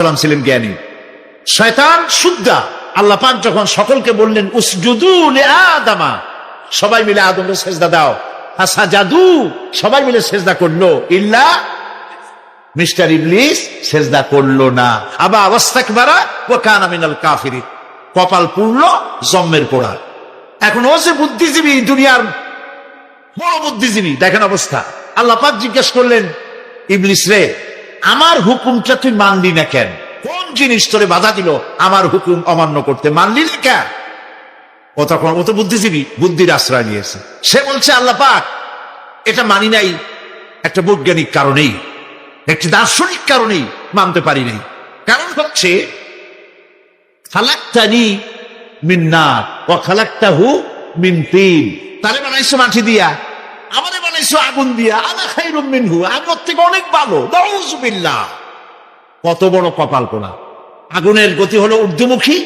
ছিলেন জ্ঞানী, শয়তান শুদ্ধা। আল্লাহ পাক যখন সকলকে বললেন উসজুদু লিআদামা, সবাই মিলে আদমকে সেজদা দাও, ফাসাজাদু, সবাই মিলে সেজদা করলো, ইল্লা মিস্টার ইবলিস সেজদা করলো না। আবা ওয়াস্তাকবারা ওয়া কানা মিনাল কাফিরিন, কপাল পুড়ল, জম্মের পোড়া। এখন ও যে বুদ্ধিজীবী, দুনিয়ার বড় বুদ্ধিজীবী, দেখেন অবস্থা। আল্লাহ পাক জিজ্ঞেস করলেন, ইবলিস রে, আমার হুকুমটা তুই মানলি না কেন? কোন জিনিস তোরে বাধা দিল আমার হুকুম অমান্য করতে? মানলি না কেন? ও তখন, ও তো বুদ্ধিজীবী, বুদ্ধির আশ্রয় নিয়েছে। সে বলছে, আল্লাহ পাক, এটা মানি নাই একটা বৈজ্ঞানিক কারণেই, একটি দার্শনিক কারণেই মানতে পারি নাই। কারণ হচ্ছে খালাকতানি মিন নার ওয়া খালাকতাহু মিন তিন, তারে বানাইছো মাটি দিয়া, আমারে বানাইছো আগুন দিয়া, আনা খায়রুম মিনহু, আমি ওর থেকে অনেক ভালো, নাউযুবিল্লাহ। কত বড় কপাল পোড়া! আগুনের গতি হলো ঊর্ধ্বমুখী,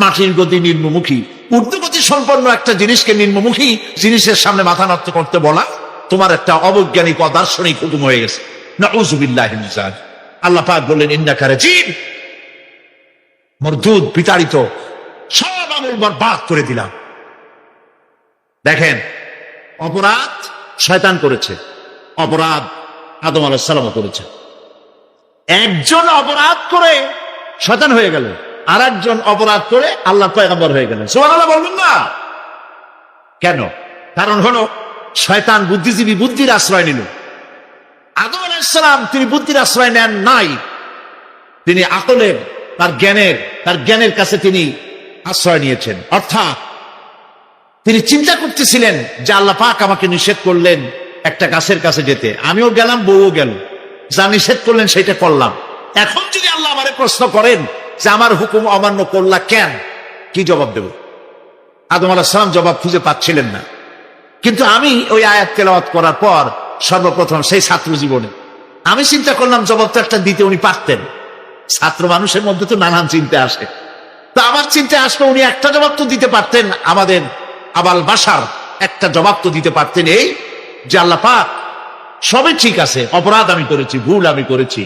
মাটির গতি নিম্নমুখী। ঊর্ধ্বগতি সম্পন্ন একটা জিনিসকে নিম্নমুখী জিনিসের সামনে মাথা নত করতে বলা তোমার একটা অবৈজ্ঞানিক অদার্শনিক হুকুম হয়ে গেছে। নাউযুবিল্লাহি মিন যালিক। আল্লাহ পাক বললেন, ইন্নাকা রাজিম, মরদুদ, বিতাড়িত, সব আমল বরবাদ করে দিলাম। দেখেন, অপরাধ শয়তান করেছে, অপরাধ আদম আলাইহিস সালাম করেছে। একজন অপরাধ করে শয়তান হয়ে গেল, আর একজন অপরাধ করে আল্লাহ পয়গম্বর হয়ে গেলেন। সুবহানাল্লাহ বলবেন না কেন? কারণ হলো শয়তান বুদ্ধিজীবী, বুদ্ধির আশ্রয় নিল। আদম আলাইহিস সালাম তিনি বুদ্ধির আশ্রয় নেন নাই, তিনি আকলের, তার জ্ঞানের কাছে তিনি আশ্রয় নিয়েছেন। অর্থাৎ তিনি চিন্তা করতেছিলেন যে আল্লাহ পাক আমাকে নিষেধ করলেন একটা গাছের কাছে যেতে, আমিও গেলাম, বউও গেল, যা নিষেধ করলেন সেটা করলাম। এখন যদি আল্লাহ আমারে প্রশ্ন করেন যে আমার হুকুম অমান্য করলা কেন, কি জবাব দেব? আদম আলাইহিস সালাম জবাব খুঁজে পাচ্ছিলেন না। কিন্তু আমি ওই আয়াত তেলাওয়াত করার পর সর্বপ্রথম সেই ছাত্র জীবনে আমি চিন্তা করলাম জবাবটা একটা দিতে উনি পারতেন। ছাত্র মানুষের মধ্যে তো নানান চিন্তা আসে, তো আমার চিন্তা আসলো উনি একটা জবাব তো দিতে পারতেন, আমাদের আবাল বাসার একটা জবাব তো দিতে পারতেন, এই যে আল্লাহ পাক সবই ঠিক আছে, অপরাধ আমি করেছি, ভুল আমি করেছি,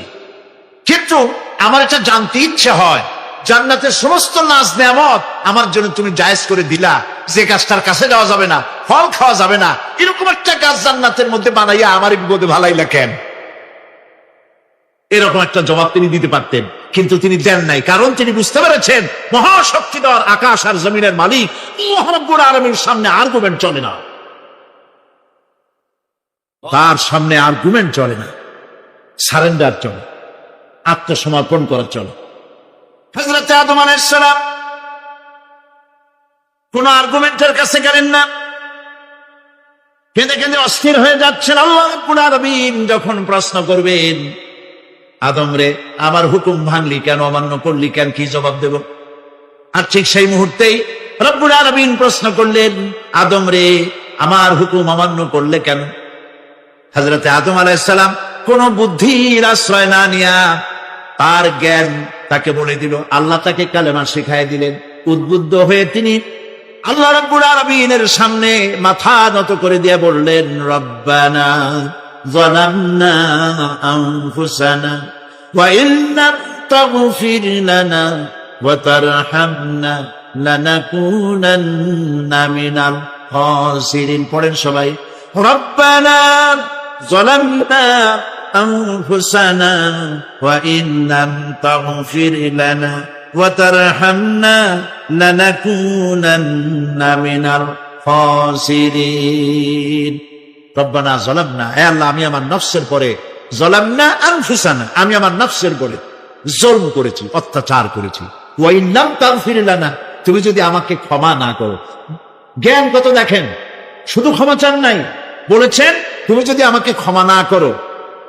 কিন্তু আমার এটা জানতে ইচ্ছে হয় জান্নাতের সমস্ত নাজ নেয়ামত আমার জন্য তুমি জায়েজ করে দিলা, যে গাছটার কাছে যাওয়া যাবে না, ফল খাওয়া যাবে না, এরকম একটা গাছ জান্নাতের মধ্যে বানাইয়া আমার বিপদে ভালাইলা কেন? এরকম একটা জবাব তিনি দিতে পারতেন, কিন্তু তিনি দেন নাই। কারণ তিনি বুঝতে পেরেছেন মহাশক্তিধর আকাশ আর জমিনের মালিক আল্লাহ রাব্বুল আলামিনের সামনে আর্গুমেন্ট চলে না, তার সামনে আর্গুমেন্ট চলে না, সারেন্ডার চলে, আত্মসমর্পণ করা চলে। হযরত আদম আলাইহিস সালাম কোন আর্গুমেন্টের কাছে গেলেন না, কেঁদে কেঁদে অস্থির হয়ে যাচ্ছেন। আল্লাহ রাব্বুল আলামিন যখন প্রশ্ন করবেন, আদম রে, আমার হুকুম ভাঙলি কেন, অমান্য করলি কেন, কি জবাব দেব? আর ঠিক সেই মুহূর্তেই রব্বুল আলামিন প্রশ্ন করলেন, আদম রে, আমার হুকুম অমান্য করলে কেন? হযরত আদম আলাইহিস সালাম কোন বুদ্ধির আশ্রয় না নিয়া তার জ্ঞান তাকে বলে দিল, আল্লাহ তাকে কালেমা শিখায় দিলেন। উদ্বুদ্ধ হয়ে তিনি আল্লাহ রাব্বুল আলামিনের সামনে মাথা নত করে দিয়ে বললেন, রব্বানা যালামনা আনফুসানা ওয়া ইন লাম তাগফির লানা ওয়া তারহামনা লানাকুনান্না মিনাল খাসিরিন। পড়েন সবাই, রব্বানা যালামনা আনফুসানা ওয়া ইন লাম তাগফির লানা ওয়া তারহামনা লানাকুনান্না মিনাল খাসিরিন। রব্বানা যালামনা, হে আল্লাহ, আমি আমার নফসের পরে, যালামনা আনফুসানা, আমি আমার নফসের পরে জুলম করেছি, অত্যাচার করেছি। ওয়া ইন লাম তাগফির লানা, তুমি যদি আমাকে ক্ষমা না করো। জ্ঞান কত দেখেন, শুধু ক্ষমা চান নাই, বলেছেন তুমি যদি আমাকে ক্ষমা না করো,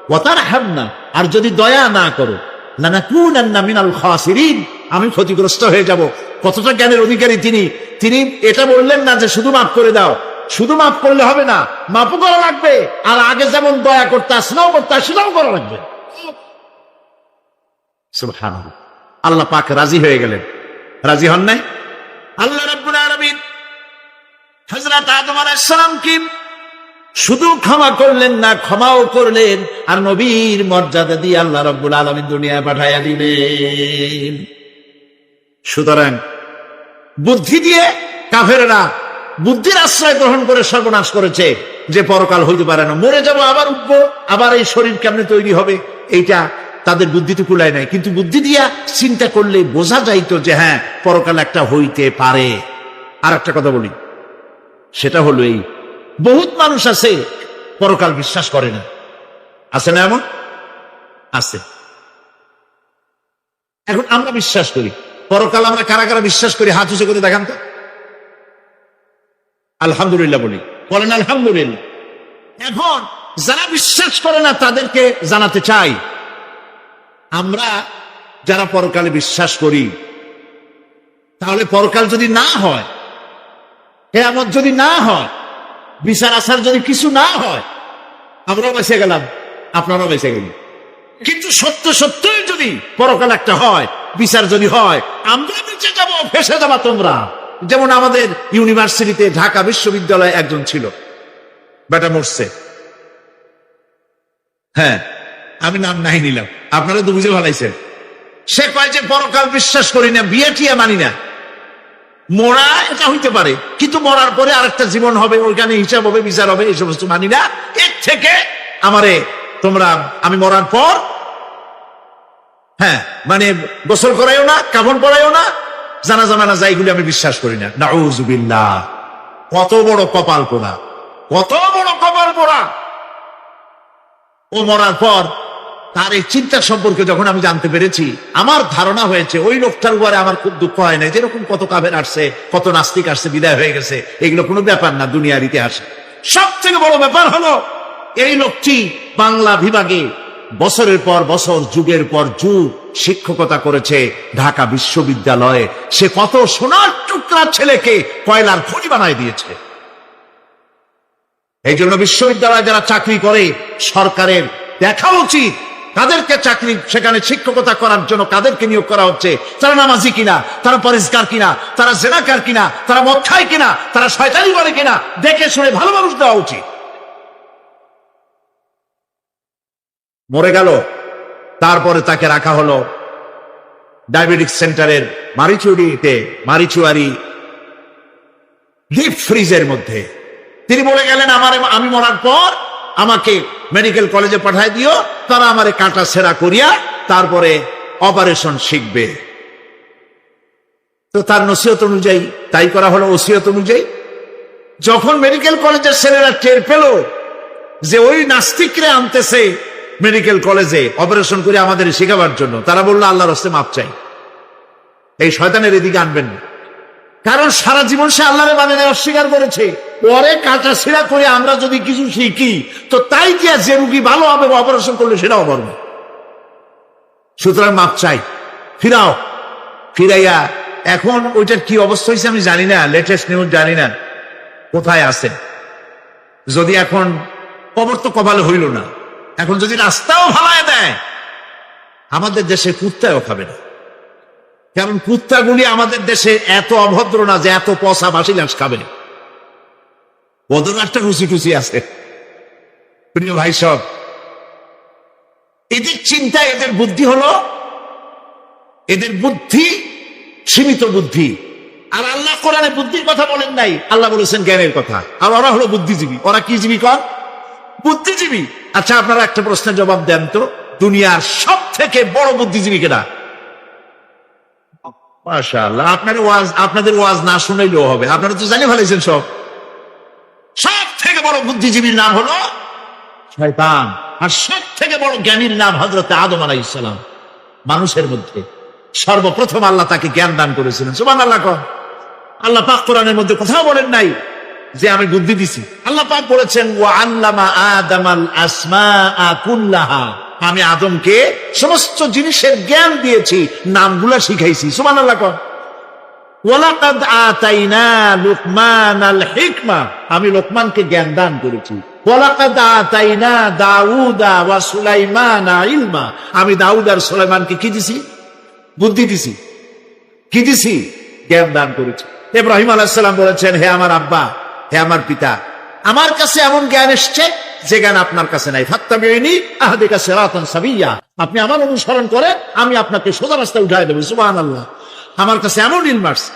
ওয়া তারহামনা, আর যদি দয়া না করো, লানাকুনান্না মিনাল খাসিরিন, আমি ক্ষতিগ্রস্ত হয়ে যাব। কতটা জ্ঞানের অধিকারী তিনি! তিনি এটা বললেন না যে শুধু মাফ করে দাও, শুধু মাফ করলে হবে না, মাফও করা লাগবে, আর আগে যেমন দয়া করতে আসলেও করতে সেটাও করা লাগবে। সুবহানাল্লাহ। আল্লাহ পাক রাজি হয়ে গেলেন, রাজি হন নাই? আল্লাহ রাব্বুল আলামিন হযরত আদম আলাইহিস সালামকে শুধু ক্ষমা করলেন না, ক্ষমাও করলেন, আর নবীর মর্যাদা দিয়ে আল্লাহ রাব্বুল আলামিন দুনিয়ায় পাঠাইয়া দিলেন। সুতরাং বুদ্ধি দিয়ে কাফেররা বুদ্ধির আশ্রয় গ্রহণ করে সর্বনাশ করেছে, যে পরকাল হইতে পারে না, মরে যাব আবার উঠবো, আবার এই শরীর কেমনে তৈরি হবে, এইটা তাদের বুদ্ধিতে কুলায় নাই। কিন্তু বুদ্ধি দিয়া চিন্তা করলে বোঝা যাইতো যে হ্যাঁ, পরকাল একটা হইতে পারে। আর একটা কথা বলি, সেটা হলো এই, বহুত মানুষ আছে পরকাল বিশ্বাস করে না, আছে না? এমন আছে। এখন আমরা বিশ্বাস করি পরকাল, আমরা কারা কারা বিশ্বাস করি হাত উঁচু করে দেখান তো। আলহামদুলিল্লাহ বলি, বলেন আলহামদুলিল্লাহ। এখন যারা বিশ্বাস করে না তাদেরকে জানাতে চাই, আমরা যারা পরকালে বিশ্বাস করি, তাহলে পরকাল যদি না হয়, কিয়ামত যদি না হয়, বিচার আচার যদি কিছু না হয়, আমরাও বেঁচে গেলাম, আপনারাও বেঁচে গেলেন। কিন্তু সত্য সত্যই যদি পরকাল একটা হয়, বিচার যদি হয়, আমরা বেঁচে যাব, ফেসে যাবা তোমরা। যেমন আমাদের ইউনিভার্সিটিতে ঢাকা বিশ্ববিদ্যালয়ে একজন ছিল, বেটা মরছে, হ্যাঁ আমি নাম নাই নিলাম, আপনারা তো বুঝে ভালাইছেন। সে কয় যে পরকাল বিশ্বাস করি না, বিয়ে টিয়া মানি না, মরা এটা হইতে পারে, কিন্তু মরার পরে আরেকটা জীবন হবে, ওইখানে হিসাব হবে, বিচার হবে, এই সমস্ত মানি না। এর থেকে আমারে তোমরা, আমি মরার পর, হ্যাঁ মানে গোসল করাইও না, কাফন পরাইও না, জানাজা মানাজা এগুলি আমি বিশ্বাস করি না। নাউযুবিল্লাহ। কত বড় কপাল পোড়া, কত বড় কপাল পোড়া। ও মরার পর তার এই চিন্তা সম্পর্কে যখন আমি জানতে পেরেছি, আমার ধারণা হয়েছে ওই লোকটার উপরে আমার খুব দুঃখ হয় না। যেরকম কত কাফের আসছে, কত নাস্তিক আসছে, বিদায় হয়ে গেছে, এগুলো কোনো ব্যাপার না দুনিয়ার ইতিহাসে। সব থেকে বড় ব্যাপার হলো এই লোকটি বাংলা বিভাগে বছরের পর বছর, যুগের পর যুগ শিক্ষকতা করেছে ঢাকা বিশ্ববিদ্যালয়ে। সে কত সোনার টুকরা ছেলেকে কয়লার খনি বানায় দিয়েছে। এই জন্য বিশ্ববিদ্যালয়ে যারা চাকরি করে, সরকারের দেখা উচিত তাদেরকে চাকরি, সেখানে শিক্ষকতা করার জন্য কাদেরকে নিয়োগ করা হচ্ছে, তারা নামাজি কিনা, তারা পরিষ্কার কিনা, তারা জেনাকার কিনা, তারা মদ খায় কিনা, তারা শয়তানি করে কিনা, দেখে শুনে ভালো মানুষ দেওয়া উচিত। মরে গেল, তারপরে তাকে রাখা হলো ডায়াবেটিক সেন্টারের মারিচুয়ারি ডিপ ফ্রিজের মধ্যে। তিনি বলে গেলেন, আমি মরার পর আমাকে মেডিকেল কলেজে পাঠায় দিও, তারা আমারে কাটা ছেঁড়া করিয়া তারপরে অপারেশন শিখবে। তো তার নসিহত অনুযায়ী তাই করা হলো, ওসিয়ত অনুযায়ী। যখন মেডিকেল কলেজের ছেলেরা টের পেল যে ওই নাস্তিকরে আনতেছে মেডিকেল কলেজে অপারেশন করে আমাদের শেখাবার জন্য, তারা বললো আল্লাহর রাস্তায় মাপ চাই, এই শয়তানের এদিকে আনবেন না। কারণ সারা জীবন সে আল্লাহরে মানে অস্বীকার করেছে। পরে কাটা ছিঁড়া করে আমরা যদি কিছু শিখি, তো তাই দিয়া যে রুগী ভালো হবে অপারেশন করলে সেটাও পারবে। সুতরাং মাপ চাই, ফিরাও। ফিরাইয়া এখন ওইটার কি অবস্থা হয়েছে আমি জানি না, লেটেস্ট নিউজ জানি না কোথায় আছে। যদি এখন কবর তো কপালে হইল না, এখন যদি রাস্তাও ভালায় দেয়, আমাদের দেশে কুত্তাও খাবে না। কারণ কুত্তাগুলি আমাদের দেশে এত অভদ্র না যে এত পচা বাসি লাশ খাবে। ওদের একটা রুচি টুচি আছে। প্রিয় ভাই সব, এদের চিন্তা, এদের বুদ্ধি হলো, এদের বুদ্ধি সীমিত বুদ্ধি। আর আল্লাহ কোরআনে বুদ্ধির কথা বলেন নাই, আল্লাহ বলেছেন জ্ঞানের কথা। আর ওরা হলো বুদ্ধিজীবী। ওরা কি জীবী কর? বুদ্ধিজীবী। আচ্ছা, আপনারা একটা প্রশ্নের জবাব দেন তো, দুনিয়ার সব থেকে বড় বুদ্ধিজীবী কেনা? মাশাআল্লাহ, আপনাদের ওয়াজ না শুনাইলেও হবে, আপনারা তো জানিয়ে ফেলেছেন সব। সব থেকে বড় বুদ্ধিজীবীর নাম হলো শয়তান, আর সব থেকে বড় জ্ঞানীর নাম হযরত আদম আলাইহিস সালাম। মানুষের মধ্যে সর্বপ্রথম আল্লাহ তাকে জ্ঞান দান করেছিলেন। সুবহানাল্লাহ। আল্লাহ পাক কোরআনের মধ্যে কোথাও বলেন নাই যে আমি বুদ্ধি দিছি। আল্লাহ পাক বলেছেন ওয়া আল্লামা আদামাল আসমাআ কুল্লাহা, আমি আদমকে সমস্ত জিনিসের জ্ঞান দিয়েছি, নামগুলা শিখাইছি। সুবহানাল্লাহ। ওয়ালাকাদ আতাইনা লুকমানাল হিকমা, আমি লোকমানকে জ্ঞান দান করেছি। ওয়ালাকাদ আতাইনা দাউদা ওয়া সুলাইমানা ইলমা, আমি দাউদ আর সুলাইমানকে কি দিছি? বুদ্ধি দিছি। কি দিছি? জ্ঞান দান করেছি। ইব্রাহিম আলাইহিস সালাম বলেছেন, হে আমার আব্বা, হে আমার পিতা, আমার কাছে এমন জ্ঞান এসছে যে জ্ঞান আপনার কাছে নাই। ফাত্তাবিউনি আহদিকা সিরাতান সাবিয়্যা, আপনি আমার অনুসরণ করে আমি আপনাকে সোজা রাস্তায় উঠাই দেব। সুবহানাল্লাহ, আমার কাছে এমন ইলম আসছে।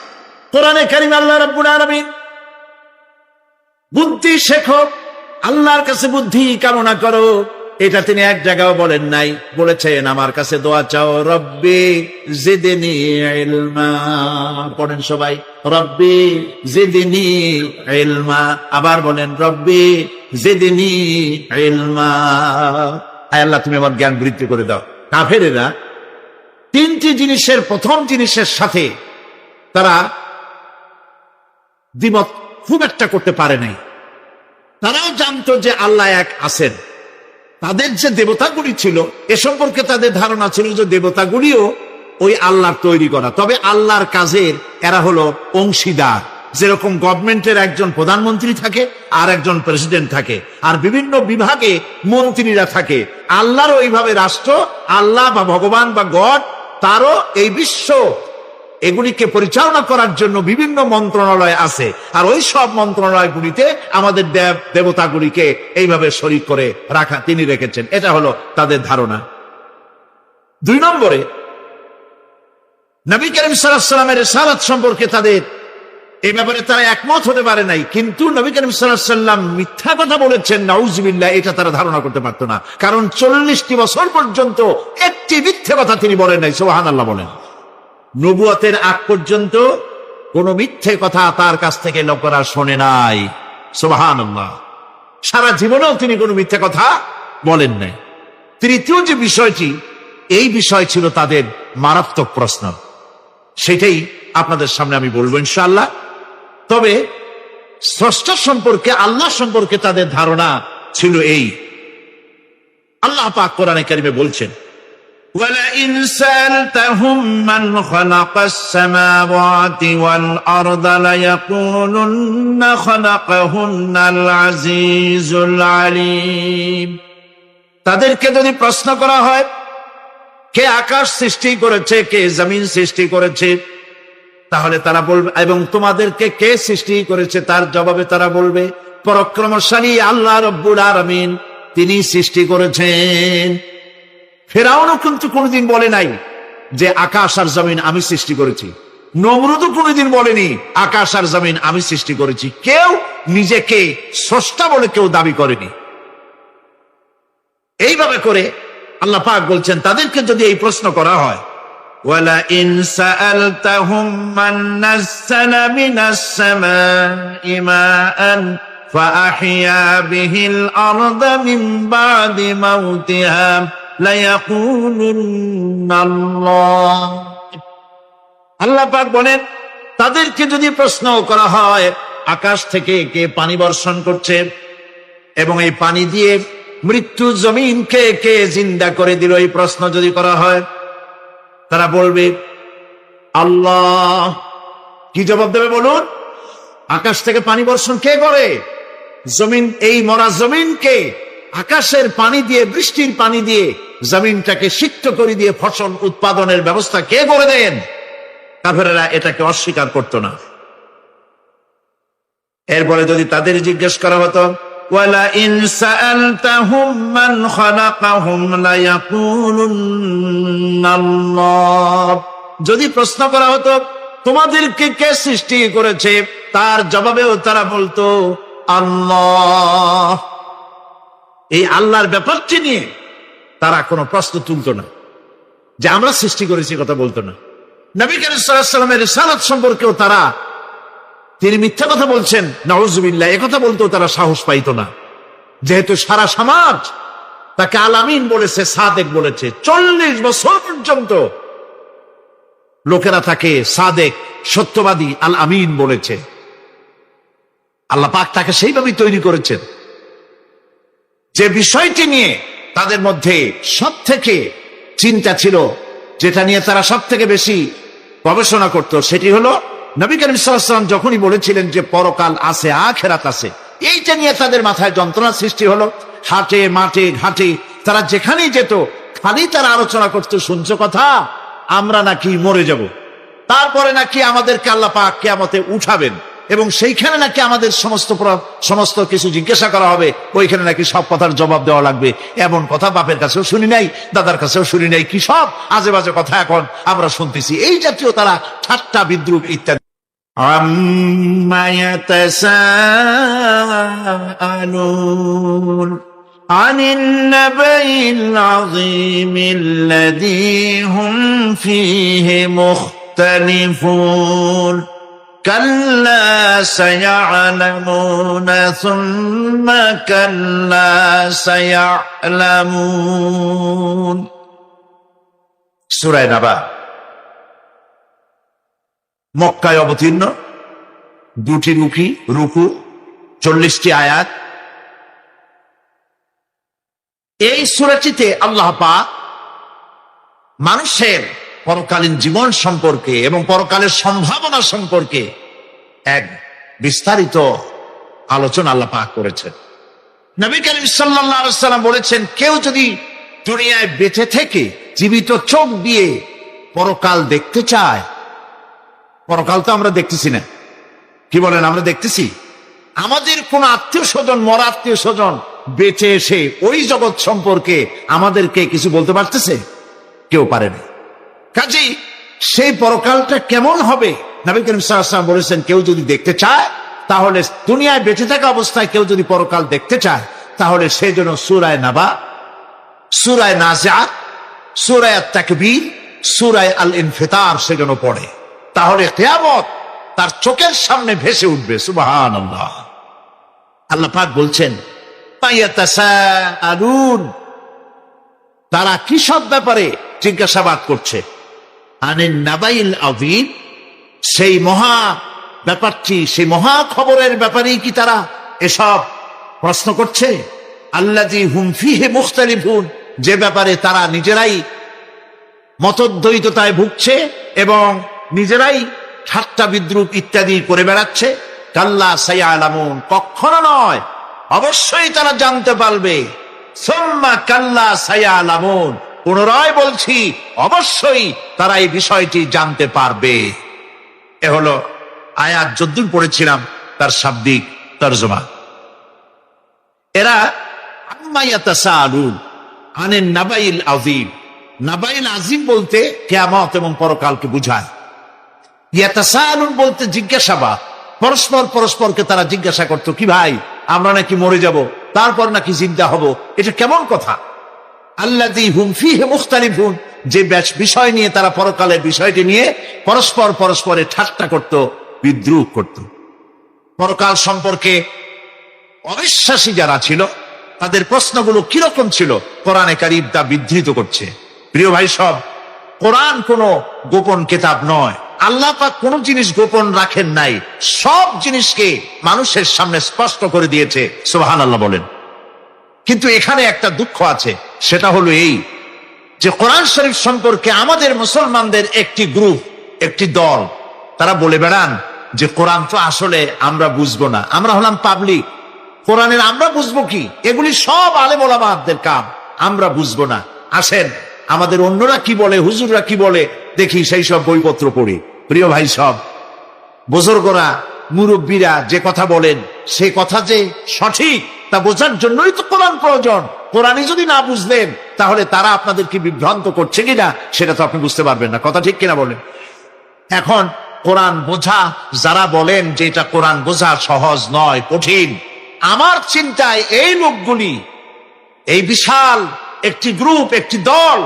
কোরআনে কারীম আল্লাহ রাব্বুল আলামিন বুদ্ধি শেখো, আল্লাহর কাছে বুদ্ধি কামনা করো, এটা তিনি এক জায়গাও বলেন নাই। বলেছেন আমার কাছে দোয়া চাও, রব্বি জিদনি ইলমা। পড়েন সবাই, রব্বি জিদনি ইলমা। আবার বলেন, রব্বি জিদনি ইলমা। আয় আল্লাহ, তুমি আমার জ্ঞান বৃদ্ধি করে দাও। কাফেরেরা তিনটি জিনিসের প্রথম জিনিসের সাথে তারা দ্বিমত খুব একটা করতে পারে নাই। তারাও জানতো যে আল্লাহ এক আছেন। তাদের যে দেবতাগুলি ছিল এ সম্পর্কে তাদের ধারণা ছিল যে দেবতাগুলিও ওই আল্লাহর তৈরি করা, তবে আল্লাহর কাজের এরা হলো অংশীদার। যেরকম গভর্নমেন্টের একজন প্রধানমন্ত্রী থাকে আর একজন প্রেসিডেন্ট থাকে, আর বিভিন্ন বিভাগে মন্ত্রীরা থাকে, আল্লাহরও এইভাবে রাষ্ট্র, আল্লাহ বা ভগবান বা গড, তারও এই বিশ্ব এগুলিকে পরিচালনা করার জন্য বিভিন্ন মন্ত্রণালয় আছে। আর ওই সব মন্ত্রণালয়গুলিতে আমাদের দেব দেবতাগুলিকে এইভাবে শরীক করে রাখা তিনি রেখেছেন। এটা হলো তাদের ধারণা। 2 নম্বরে, নবী করিম সাল্লাল্লাহু আলাইহি ওয়াসাল্লামের রিসালাত সম্পর্কে তাদের এই ব্যাপারে তারা একমত হতে পারে নাই। কিন্তু নবী করিম সাল্লাল্লাহু আলাইহি ওয়াসাল্লাম মিথ্যা কথা বলেছেন, নাউযুবিল্লাহ, এটা তারা ধারণা করতে পারতো না। কারণ 40টি বছর পর্যন্ত একটি মিথ্যা কথা তিনি বলেন নাই। সুবহানাল্লাহ বলেন। নবুয়তের আগ পর্যন্ত কোন মিথ্যে কথা তার কাছ থেকে লোকেরা শোনে নাই। সুবহানাল্লাহ। সারা জীবনেও তিনি কোনো মিথ্যে কথা বলেন নাই। তৃতীয় যে বিষয়টি, এই বিষয় ছিল তাদের মারাত্মক প্রশ্ন, সেটাই আপনাদের সামনে আমি বলবো ইনশাআল্লাহ। তবে স্রষ্টা সম্পর্কে, আল্লাহ সম্পর্কে তাদের ধারণা ছিল এই। আল্লাহ পাক কোরআনে কারিমে বলছেন, وَلَئِنْ سَأَلْتَهُمْ مَنْ خَلَقَ السَّمَاوَاتِ وَالْأَرْضَ لَيَقُولُنَّ خَلَقَهُنَّ الْعَزِيزُ الْعَلِيمُ। তাদেরকে যদি প্রশ্ন করা হয় কে আকাশ সৃষ্টি করেছে, কে জমিন সৃষ্টি করেছে, তাহলে তারা বলবে, এবং তোমাদেরকে কে সৃষ্টি করেছে, তার জবাবে তারা বলবে পরাক্রমশালী আল্লাহ রব্বুল আলামিন, তিনি সৃষ্টি করেছেন। ফেরাউনও কিন্তু কোনোদিন বলে নাই যে আকাশ আর জমিন আমি সৃষ্টি করেছি। নমরুদও কোনোদিন বলেনি আকাশ আর জমিন আমি সৃষ্টি করেছি। কেউ নিজেকে স্রষ্টা বলে কেউ দাবি করেনি। এইভাবে করে আল্লাহ পাক বলছেন, তাদেরকে যদি এই প্রশ্ন করা হয়, وَلَئِنْ سَأَلْتَهُمْ مَنْ نَزَّلَ مِنَ السَّمَاءِ مَاءً فَأَحْيَا بِهِ الْأَرْضَ مِنْ بَعْدِ مَوْتِهَا لَيَقُولُنَّ اللَّهُ। আল্লাহ পাক বলেন, তাদেরকে যদি প্রশ্ন করা হয় আকাশ থেকে কে পানি বর্ষণ করছে এবং এই পানি দিয়ে মৃত্যু জমিনকে কে জিন্দা করে দিল, এই প্রশ্ন যদি করা হয়, তারা বলবে আল্লাহ। কি জবাব দেবে বলুন? আকাশ থেকে পানি বর্ষণ কে করে? জমিন, এই মরা জমিনকে আকাশের পানি দিয়ে, বৃষ্টির পানি দিয়ে জমিনটাকে সিক্ত করে দিয়ে ফসল উৎপাদনের ব্যবস্থা কে করে দেন? কাফেরেরা এটাকে অস্বীকার করত না। এরপরে যদি তাদের জিজ্ঞেস করা হতো, وَلَئِنْ سَأَلْتَهُمْ مَنْ خَلَقَهُمْ لَيَقُولُنَّ اللَّهُ, যদি প্রশ্ন করা হতো তোমাদেরকে কে সৃষ্টি করেছে, তার জবাবেও তারা বলতো আল্লাহ। এই আল্লাহর ব্যাপারটি নিয়ে তারা কোনো প্রশ্ন তুলতো না, যে আমরা সৃষ্টি করেছি কথা বলতো না। নবী করিম সাল্লাল্লাহু আলাইহি ওয়াসাল্লামের রিসালাত সম্পর্কেও তারা, তিনি মিথ্যা কথা বলছেন, নাউযুবিল্লাহ, একথা বলতেও তারা সাহস পাইতো না। যেহেতু সারা সমাজ তাকে আল আমিন বলেছে, সাদেক বলেছে, 40 বছর পর্যন্ত লোকেরা তাকে সাদেক, সত্যবাদী, আল আমিন বলেছে। আল্লাহ পাক তাকে সেইভাবেই তৈরি করেছেন। যে বিষয়টি নিয়ে তাদের মধ্যে সব থেকে চিন্তা ছিল, যেটা নিয়ে তারা সব থেকে বেশি গবেষণা করত, সেটি হলো নবী করিম সাল্লাল্লাহু আলাইহি ওয়াসাল্লাম যখনই বলেছিলেন যে পরকাল আছে, আখিরাত আছে, এইটা নিয়ে তাদের মাথায় যন্ত্রণা সৃষ্টি হলো। হাটে মাঠে ঘাটে তারা যেখানেই যেত, খালি তারা আলোচনা করতে, শুনছো কথা, আমরা নাকি মরে যাব, তারপরে নাকি আমাদেরকে আল্লাহ পাক কিয়ামতে উঠাবেন। এবং সেইখানে নাকি আমাদের সমস্ত কিছু জিজ্ঞাসা করা হবে, ওইখানে নাকি সব কথার জবাব দেওয়া লাগবে। এমন কথা বাপের কাছেও শুনি নাই, দাদার কাছেও শুনি নাই, কি সব আজে বাজে কথা এখন আমরা শুনতেছি। এই জাতীয় তারা ঠাট্টা বিদ্রুপ ইত্যাদি। আম্মা ইয়াতাসাআলুন আনিন নাবাইল আযীম আল্লাযী হুম ফীহি মুখতালিফুন কাল্লা সায়া'লামুনা সুম্মা কাল্লা সায়া'লামুন। সূরা নাবা মক্কায় অবতীর্ণ, 2টি রুকু, 40টি আয়াত। এই সূরাটিতে আল্লাহ পাক মানুষের পরকালীন জীবন সম্পর্কে এবং পরকালের সম্ভাবনা সম্পর্কে এক বিস্তারিত আলোচনা আল্লাহ পাক করেছেন। নবী করিম সাল্লাল্লাহু আলাইহি ওয়াসাল্লাম বলেছেন, কেউ যদি দুনিয়ায় বেঁচে থেকে জীবিত চোখ দিয়ে পরকাল দেখতে চায়, পরকাল তো আমরা দেখতেছি না, কি বলেন? আমরা দেখতেছি? আমাদের কোন আত্মীয় স্বজন, মরা আত্মীয় স্বজন বেঁচে এসে ওই জগৎ সম্পর্কে আমাদেরকে কিছু বলতে পারতেছে? কেউ পারে না। কাজেই সেই পরকালটা কেমন হবে, নবী করিম সাল্লাল্লাহু আলাইহি ওয়াসাল্লাম বলেছেন, কেউ যদি দেখতে চায়, তাহলে দুনিয়ায় বেঁচে থাকা অবস্থায় কেউ যদি পরকাল দেখতে চায়, তাহলে সেই জন্য সূরা নাবা, সূরা নাজিআত, সূরা আত-তাকবীর, সূরা আল-ইনফিতার সেজন্য পড়ে। তাহলে কিয়ামত তার চোখের সামনে ভেসে উঠবে। সুবহানাল্লাহ। আল্লাহ পাক বলছেন, ইয়াতাসাআলুন, তারা কি সব ব্যাপারে জিজ্ঞাসাবাদ করছে? আনিন নাবাইল আযীম, সেই মহা ব্যাপারটি, সেই মহা খবরের ব্যাপারেই কি তারা এসব প্রশ্ন করছে? আল্লাযী হুম ফীহি মুখতালিফুন, যে ব্যাপারে তারা নিজেরাই মতদ্বৈততায় ভুগছে এবং নিজেরাই ঠাট্টা বিদ্রুপ ইত্যাদি করে বেড়াচ্ছে। কাল্লা সায়া'লামুন, কখনো নয়, অবশ্যই তারা জানতে পারবে। সুম্মা কাল্লা সায়া'লামুন, পুনরায় বলছি, অবশ্যই তারা এই বিষয়টি জানতে পারবে। এ হলো আয়াত যদ্দূর পড়েছিলাম তার শাব্দিক তরজমা। এরা আম্মা ইয়াতাসাআলুন আনিন নাবাইল আযীম, নাবাইল আযীম বলতে কিয়ামত এবং পরকালকে বুঝায়। ইয়াতাসাআলুন বলতে জিজ্ঞাসাবাদ। পরস্পরকে তারা জিজ্ঞাসা করতো, কি ভাই, আমরা নাকি মরে যাব, তারপর নাকি জিন্দা হব, এটা কেমন কথা? আল্লাযী হুম ফীহি মুখতালিফুন, যে বিষয় নিয়ে তারা পরকালের বিষয়টি নিয়ে পরস্পরে ঠাট্টা করত, বিদ্রুপ করত। পরকাল সম্পর্কে অবিশ্বাসী যারা ছিল, তাদের প্রশ্নগুলো কিরকম ছিল, কোরআনে কারীম তা বিধৃত করছে। প্রিয় ভাই সব, কোরআন কোনো গোপন কিতাব নয়। আল্লাহ পাক কোন জিনিস গোপন রাখেন নাই, সব জিনিসকে মানুষের সামনে স্পষ্ট করে দিয়েছে। সুবহানাল্লাহ বলেন। কিন্তু এখানে একটা দুঃখ আছে, সেটা হলো এই যে কোরআন শরীফ সম্পর্কে আমাদের মুসলমানদের একটি গ্রুপ, একটি দল, তারা বলে বেড়ান যে কোরআন তো আসলে আমরা বুঝবো না, আমরা হলাম পাবলিক, কোরআনের আমরা বুঝবো কি, এগুলি সব আলেম ওলামাদের কাম, আমরা বুঝবো না। আসেন আমাদের অন্যরা কি বলে, হুজুররা কি বলে দেখি, সেই সব বইপত্র পড়ি। প্রিয় ভাই সব, বুজুর্গরা, মুরব্বীরা যে কথা বলেন, সে কথা যে সঠিক তা বোঝার জন্যই তো কোরআন প্রয়োজন। কোরআনই যদি না বুঝলেন, তাহলে তারা আপনাদেরকে বিভ্রান্ত করছে কিনা সেটা তো আপনি বুঝতে পারবেন না। কথা ঠিক কিনা বলেন? এখন কোরআন বোঝা যারা বলেন যে এটা কোরআন বোঝা সহজ নয়, কঠিন, আমার চিন্তায় এই লোকগুলি, এই বিশাল একটি গ্রুপ, একটি দল,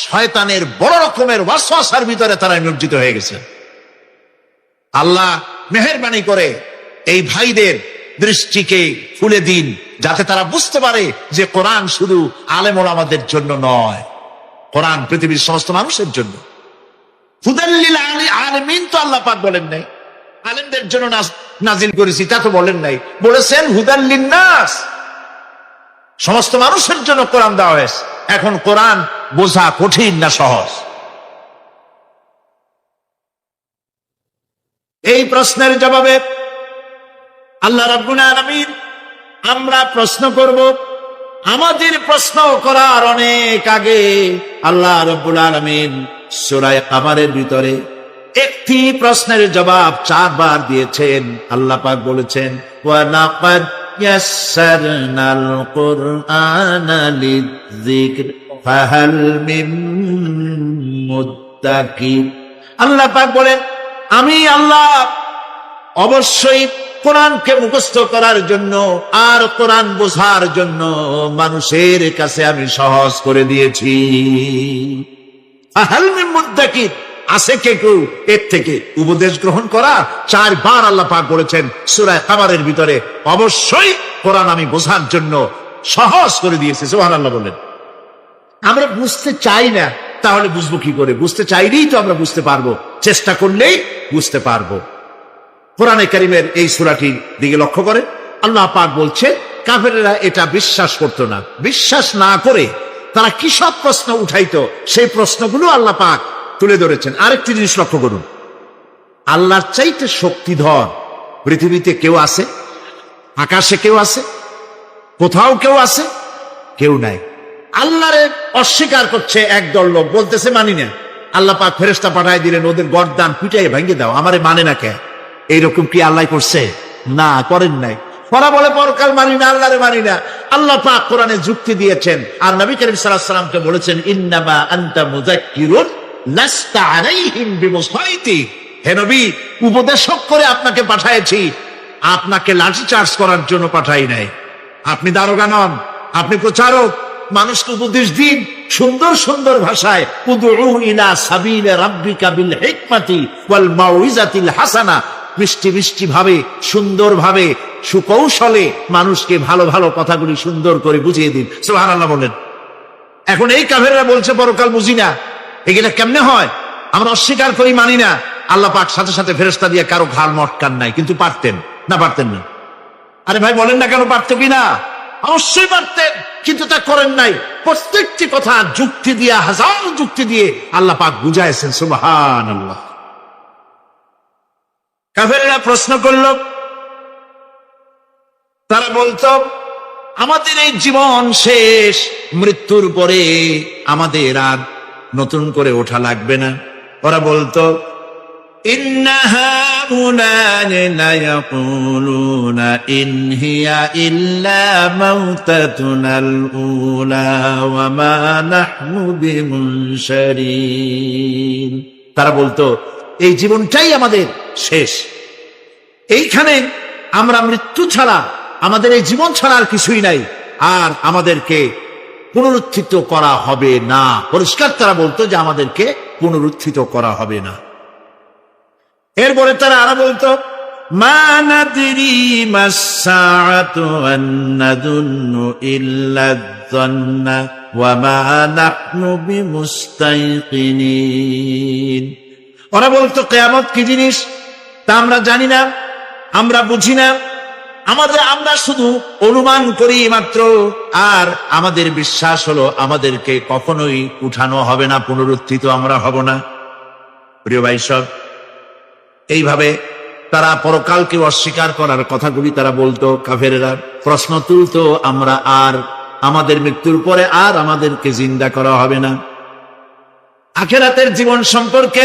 শয়তানের বড় রকমের ওয়াসওয়াসার ভিতরে তারা নিমজ্জিত হয়ে গেছে। আল্লাহ মেহেরবানি করে এই ভাইদের দৃষ্টিকে খুলে দিন, যাতে তারা বুঝতে পারে যে কোরআন শুধু আলেম ওলামাদের জন্য নয়, কোরআন পৃথিবীর সমস্ত মানুষের জন্য। হুদাল লিল আলামিন তো আল্লাহ পাক বলেন নাই আলেমদের জন্য নাজিল করেছি, তা তো বলেন নাই, বলেছেন হুদাল লিন্নাস, সমস্ত মানুষের জন্য কোরআন দেওয়া হয়েছে। এখন কোরআন বোঝা কঠিন না সহজ? এই প্রশ্নের জবাবে আল্লাহ রাব্বুল আলামিন, আমরা প্রশ্ন করব, আমাদের প্রশ্ন করার অনেক আগে আল্লাহ রাব্বুল আলামিন সূরা কামারের ভিতরে একটি প্রশ্নের জবাব 4 বার দিয়েছেন। আল্লাহ পাক বলেছেন ওয়ালাকাদ ইয়াসসারনাল কুরআনা লিযিকর ফাহাল মিন মুদ্দাকির। আল্লাহ পাক বলেন আমি আল্লাহ অবশ্যই কোরআনকে মুখস্থ করার জন্য আর কোরআন বোঝার জন্য মানুষের কাছে আমি সহজ করে দিয়েছি। ফাহাল মিন মুদ্দাকির, আছে কে কেউ এর থেকে উপদেশ গ্রহণ করা? 4 বার আল্লাহ পাক বলেছেন সূরা কামারের ভিতরে অবশ্যই কোরআন আমি বোঝার জন্য সহজ করে দিয়েছি। সুবহানাল্লাহ বলেন। আমরা বুঝতে চাই না, তাহলে বুঝবো কি করে? বুঝতে চাইলেই তো আমরা বুঝতে পারবো, চেষ্টা করলেই বুঝতে পারবো। কোরআনে কারীমের এই সূরাটির দিকে লক্ষ্য করে আল্লাহ পাক বলছে কাফেরেরা এটা বিশ্বাস করতো না। বিশ্বাস না করে তারা কি সব প্রশ্ন উঠাইতো, সেই প্রশ্নগুলো আল্লাহ পাক তুলে ধরেছেন। আরেকটি জিনিস লক্ষ্য করুন, আল্লাহর চাইতে শক্তিধর পৃথিবীতে কেউ আছে? আকাশে কেউ আছে? কোথাও কেউ আছে? কেউ নাই। আল্লাহরে অস্বীকার করছে একদল লোক, বলতেছে মানি না। আল্লাহ পাক ফেরেশতা পাঠায় দিলেন ওদের গর্দান পিটাই ভেঙে দাও, আমারে মানে না কে? এইরকম কি আল্লাহ করছে? না, করেন নাই। ওরা বলে পরকাল মানি না, আল্লাহরে মানি না। আল্লাহ পাক কোরআনে যুক্তি দিয়েছেন আর নবী করিম সাল্লাল্লাহু আলাইহি ওয়াসাল্লামকে বলেছেন ইন্নামা আনতা মুযাক্কিরুন লাস্তা আলাইহিম বিমুসাইতির। হে নবী, উপদেশক করে আপনাকে পাঠাইছি, আপনাকে লাঠি চার্জ করার জন্য পাঠাই নাই। আপনি দারোগা নন, আপনি প্রচারক। মানুষকে উপদেশ দিন সুন্দর সুন্দর ভাষায়, উদউ ইলা সাবিলি রাব্বিকা বিল হিকমাতি ওয়াল মাউইজাতিল হাসানা। মিষ্টি মিষ্টি ভাবে, সুন্দর ভাবে, সুকৌশলে মানুষকে ভালো ভালো কথাগুলি সুন্দর করে বুঝিয়ে দিন। সুবহানাল্লাহ বলেন। এখন এই কাফেররা বলছে পরকাল বুঝি না, এগুলা কেমনে হয়? আমরা অস্বীকার করি, মানি না। আল্লাহ পাক সাথে সাথে ফেরেশতা দিয়ে কারো ঘাড় মটকান নাই, কিন্তু পারতেন না? পারতেন না? আরে ভাই বলেন না কেন, পারতো কিনা? অবশ্যই পারতেন, কিন্তু তা করেন নাই। প্রত্যেকটি কথা যুক্তি দিয়ে, হাজার যুক্তি দিয়ে আল্লাহ পাক বুঝাইছেন। সুবহানাল্লাহ। কাফেররা প্রশ্ন করল, তারা বলতো আমাদের এই জীবন শেষ, মৃত্যুর পরে আমাদের আর নতুন করে ওঠা লাগবে না। ওরা বলতো ইন্না হাউলানি লা ইয়াকুলুনা ইন হিয়া ইল্লা মাউতাতুনাল উলা ওয়া মা নাহনু বিমুনশারিন। তারা বলতো এই জীবনটাই আমাদের শেষ, এইখানে আমরা মৃত্যু ছাড়া, আমাদের এই জীবন ছাড়া আর কিছুই নাই, আর আমাদেরকে পুনরুত্থিত করা হবে না। পরিষ্কার তারা বলতো যে আমাদেরকে পুনরুত্থিত করা হবে না। এরপরে তারা আরো বলতো মা নাদরি মাস-সাআতু ওয়ান নাযুন্নু ইল্লা যান্না ওয়া মা নাহনু বিমুস্তাইকিনিন। ওরা বলতো কিয়ামত কি জিনিস তা আমরা জানি না, আমরা বুঝি না, আমরা শুধু অনুমান করি মাত্র, আর আমাদের বিশ্বাস হলো আমাদেরকে কখনোই উঠানো হবে না, পুনরুত্থিত আমরা হব না। প্রিয় ভাই সব, এইভাবে তারা পরকালকে অস্বীকার করার কথাগুলি তারা বলতো। কাফেরেরা প্রশ্ন তুলতো আমরা আর আমাদের মৃত্যুর পরে আর আমাদেরকে জিন্দা করা হবে না। আখিরাতের জীবন সম্পর্কে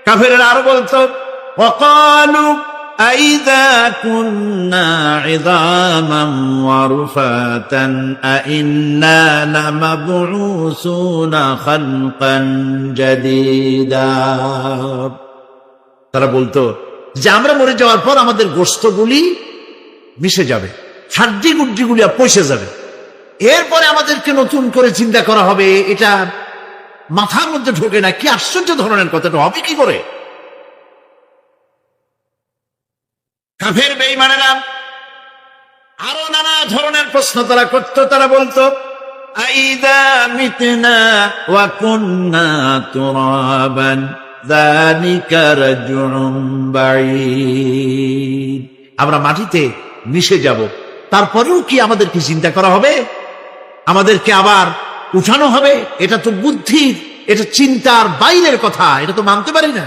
কাফেরেরা আরো বলতো ওয়াকালু আইযা কুন্না ইযামান ওয়া রুফাতান আইন্না লামাবউসুনা খালকান জাদীদা। তারা বলতো যে আমরা মরে যাওয়ার পর আমাদের গোশতগুলি মিশে যাবে, হাড্ডি গুড্ডিগুলি পচে যাবে, এরপরে আমাদেরকে নতুন করে চিন্তা করা হবে। এটা মাথার মধ্যে ঢোকে না, কি আশ্চর্য ধরনের কথাটা হবে কি করে? কাফের বেঈমানেরা আরো নানা ধরনের প্রশ্ন তারা করত। তারা বলতো আইদা মিতনা ওয়া কুন্না তুরাবান যালিকা রাজউন বাঈদ। আমরা মাটিতে মিশে যাব, তারপরেও কি আমাদেরকে চিন্তা করা হবে? আমাদেরকে আবার উঠানো হবে? এটা তো বুদ্ধির, এটা চিন্তার বাইরের কথা, এটা তো মানতে পারি না।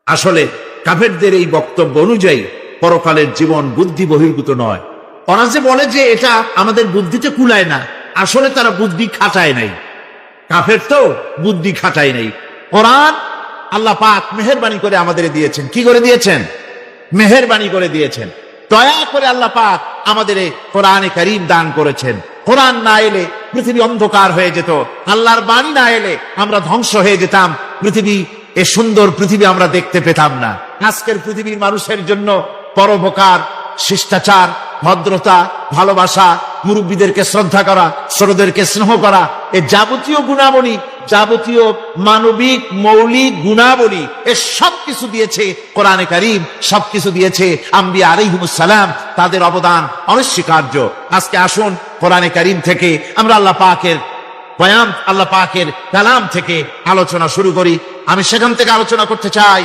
আসলে কাফেরদের এই বক্তব্য অনুযায়ী পরকালের জীবন বুদ্ধি বহির্ভূত নয়। ওরা যে বলে যে এটা আমাদের বুদ্ধিতে কুলায় না, আসলে তারা বুদ্ধি খাটায় নাই। কাফের তো বুদ্ধি খাটায় নাই। কোরআন আল্লাহ পাক মেহেরবানি করে আমাদের দিয়েছেন। কি করে দিয়েছেন? মেহেরবানি করে দিয়েছেন। দয়া করে আল্লাহ পাক আমাদের কোরআনে কারীম দান করেছেন। কোরআন না এলে পৃথিবী অন্ধকার হয়ে যেত, আল্লাহর বাণী না এলে আমরা ধ্বংস হয়ে যেতাম, পৃথিবী, এ সুন্দর পৃথিবী আমরা দেখতে পেতাম না। আজকের পৃথিবীর মানুষের জন্য পরোপকার, শিষ্টাচার, ভদ্রতা, ভালোবাসা, মুরব্বীদেরকে শ্রদ্ধা করা, ছোটদেরকে স্নেহ করা, এই যাবতীয় গুণাবলী, যাবতীয় মানবিক মৌলিক গুণাবলী, এ সবকিছু দিয়েছে কোরআনে কারীম, সবকিছু দিয়েছে আম্বিয়া আলাইহিমুস সালাম। তাদের অবদান অনস্বীকার্য। আজকে আসুন কোরআনে কারীম থেকে আমরা আল্লাহ পাকের বয়ান, আল্লাহ পাকের কালাম থেকে আলোচনা শুরু করি। আমি সেখান থেকে আলোচনা করতে চাই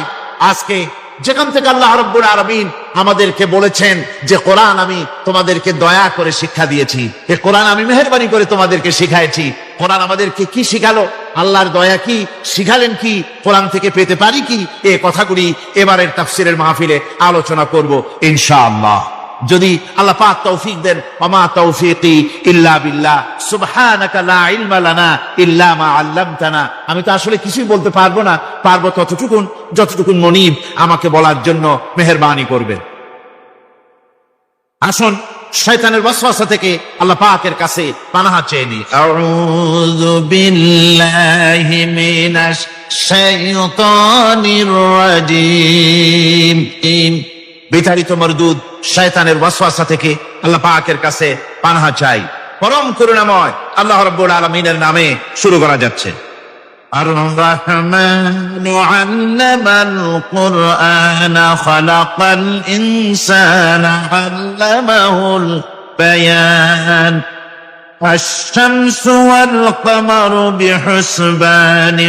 আজকে, যেখান থেকে আল্লাহ রাব্বুল আলামিন আমাদেরকে বলেছেন যে কোরআন আমি তোমাদেরকে দয়া করে শিক্ষা দিয়েছি, এ কোরআন আমি মেহেরবানি করে তোমাদেরকে শিখাইছি। কোরআন আমাদেরকে কি শিখালো, আল্লাহর দয়া কি শিখালেন, কি কোরআন থেকে পেতে পারি কি, এ কথাগুলি এবারের তাফসীরের মাহফিলে আলোচনা করব ইনশাআল্লাহ, যদি আল্লাহ পাক তৌফিক দেন। ওমা তৌফিকি ইল্লা বিল্লাহ, সুবহানাকা লা ইলমা লানা ইল্লা মা আল্লামতানা। আমি তো আসলে কিছুই বলতে পারবো না, পারবো ততটুকুন যতটুকুন মনিব আমাকে বলার জন্য মেহেরবানি করবেন। আসুন শয়তানের ওয়াসওয়াসা থেকে আল্লাহ পাকের কাছে পানাহ চেয়ে নিই। আউযু বিল্লাহি মিনাশ শাইতানির রাজীম। বিতাড়িত মরদুদ শয়তানের ওয়াসওয়াসা থেকে আল্লাহ পাকের কাছে পানাহ চাই। পরম করুণাময় আল্লাহ রাব্বুল আলামিনের নামে শুরু করা যাচ্ছে। আর-রাহমানু আল্লামাল কুরআনা খালাকাল ইনসানা আল্লামাহুল বায়ান। الشمس والقمر بحسبان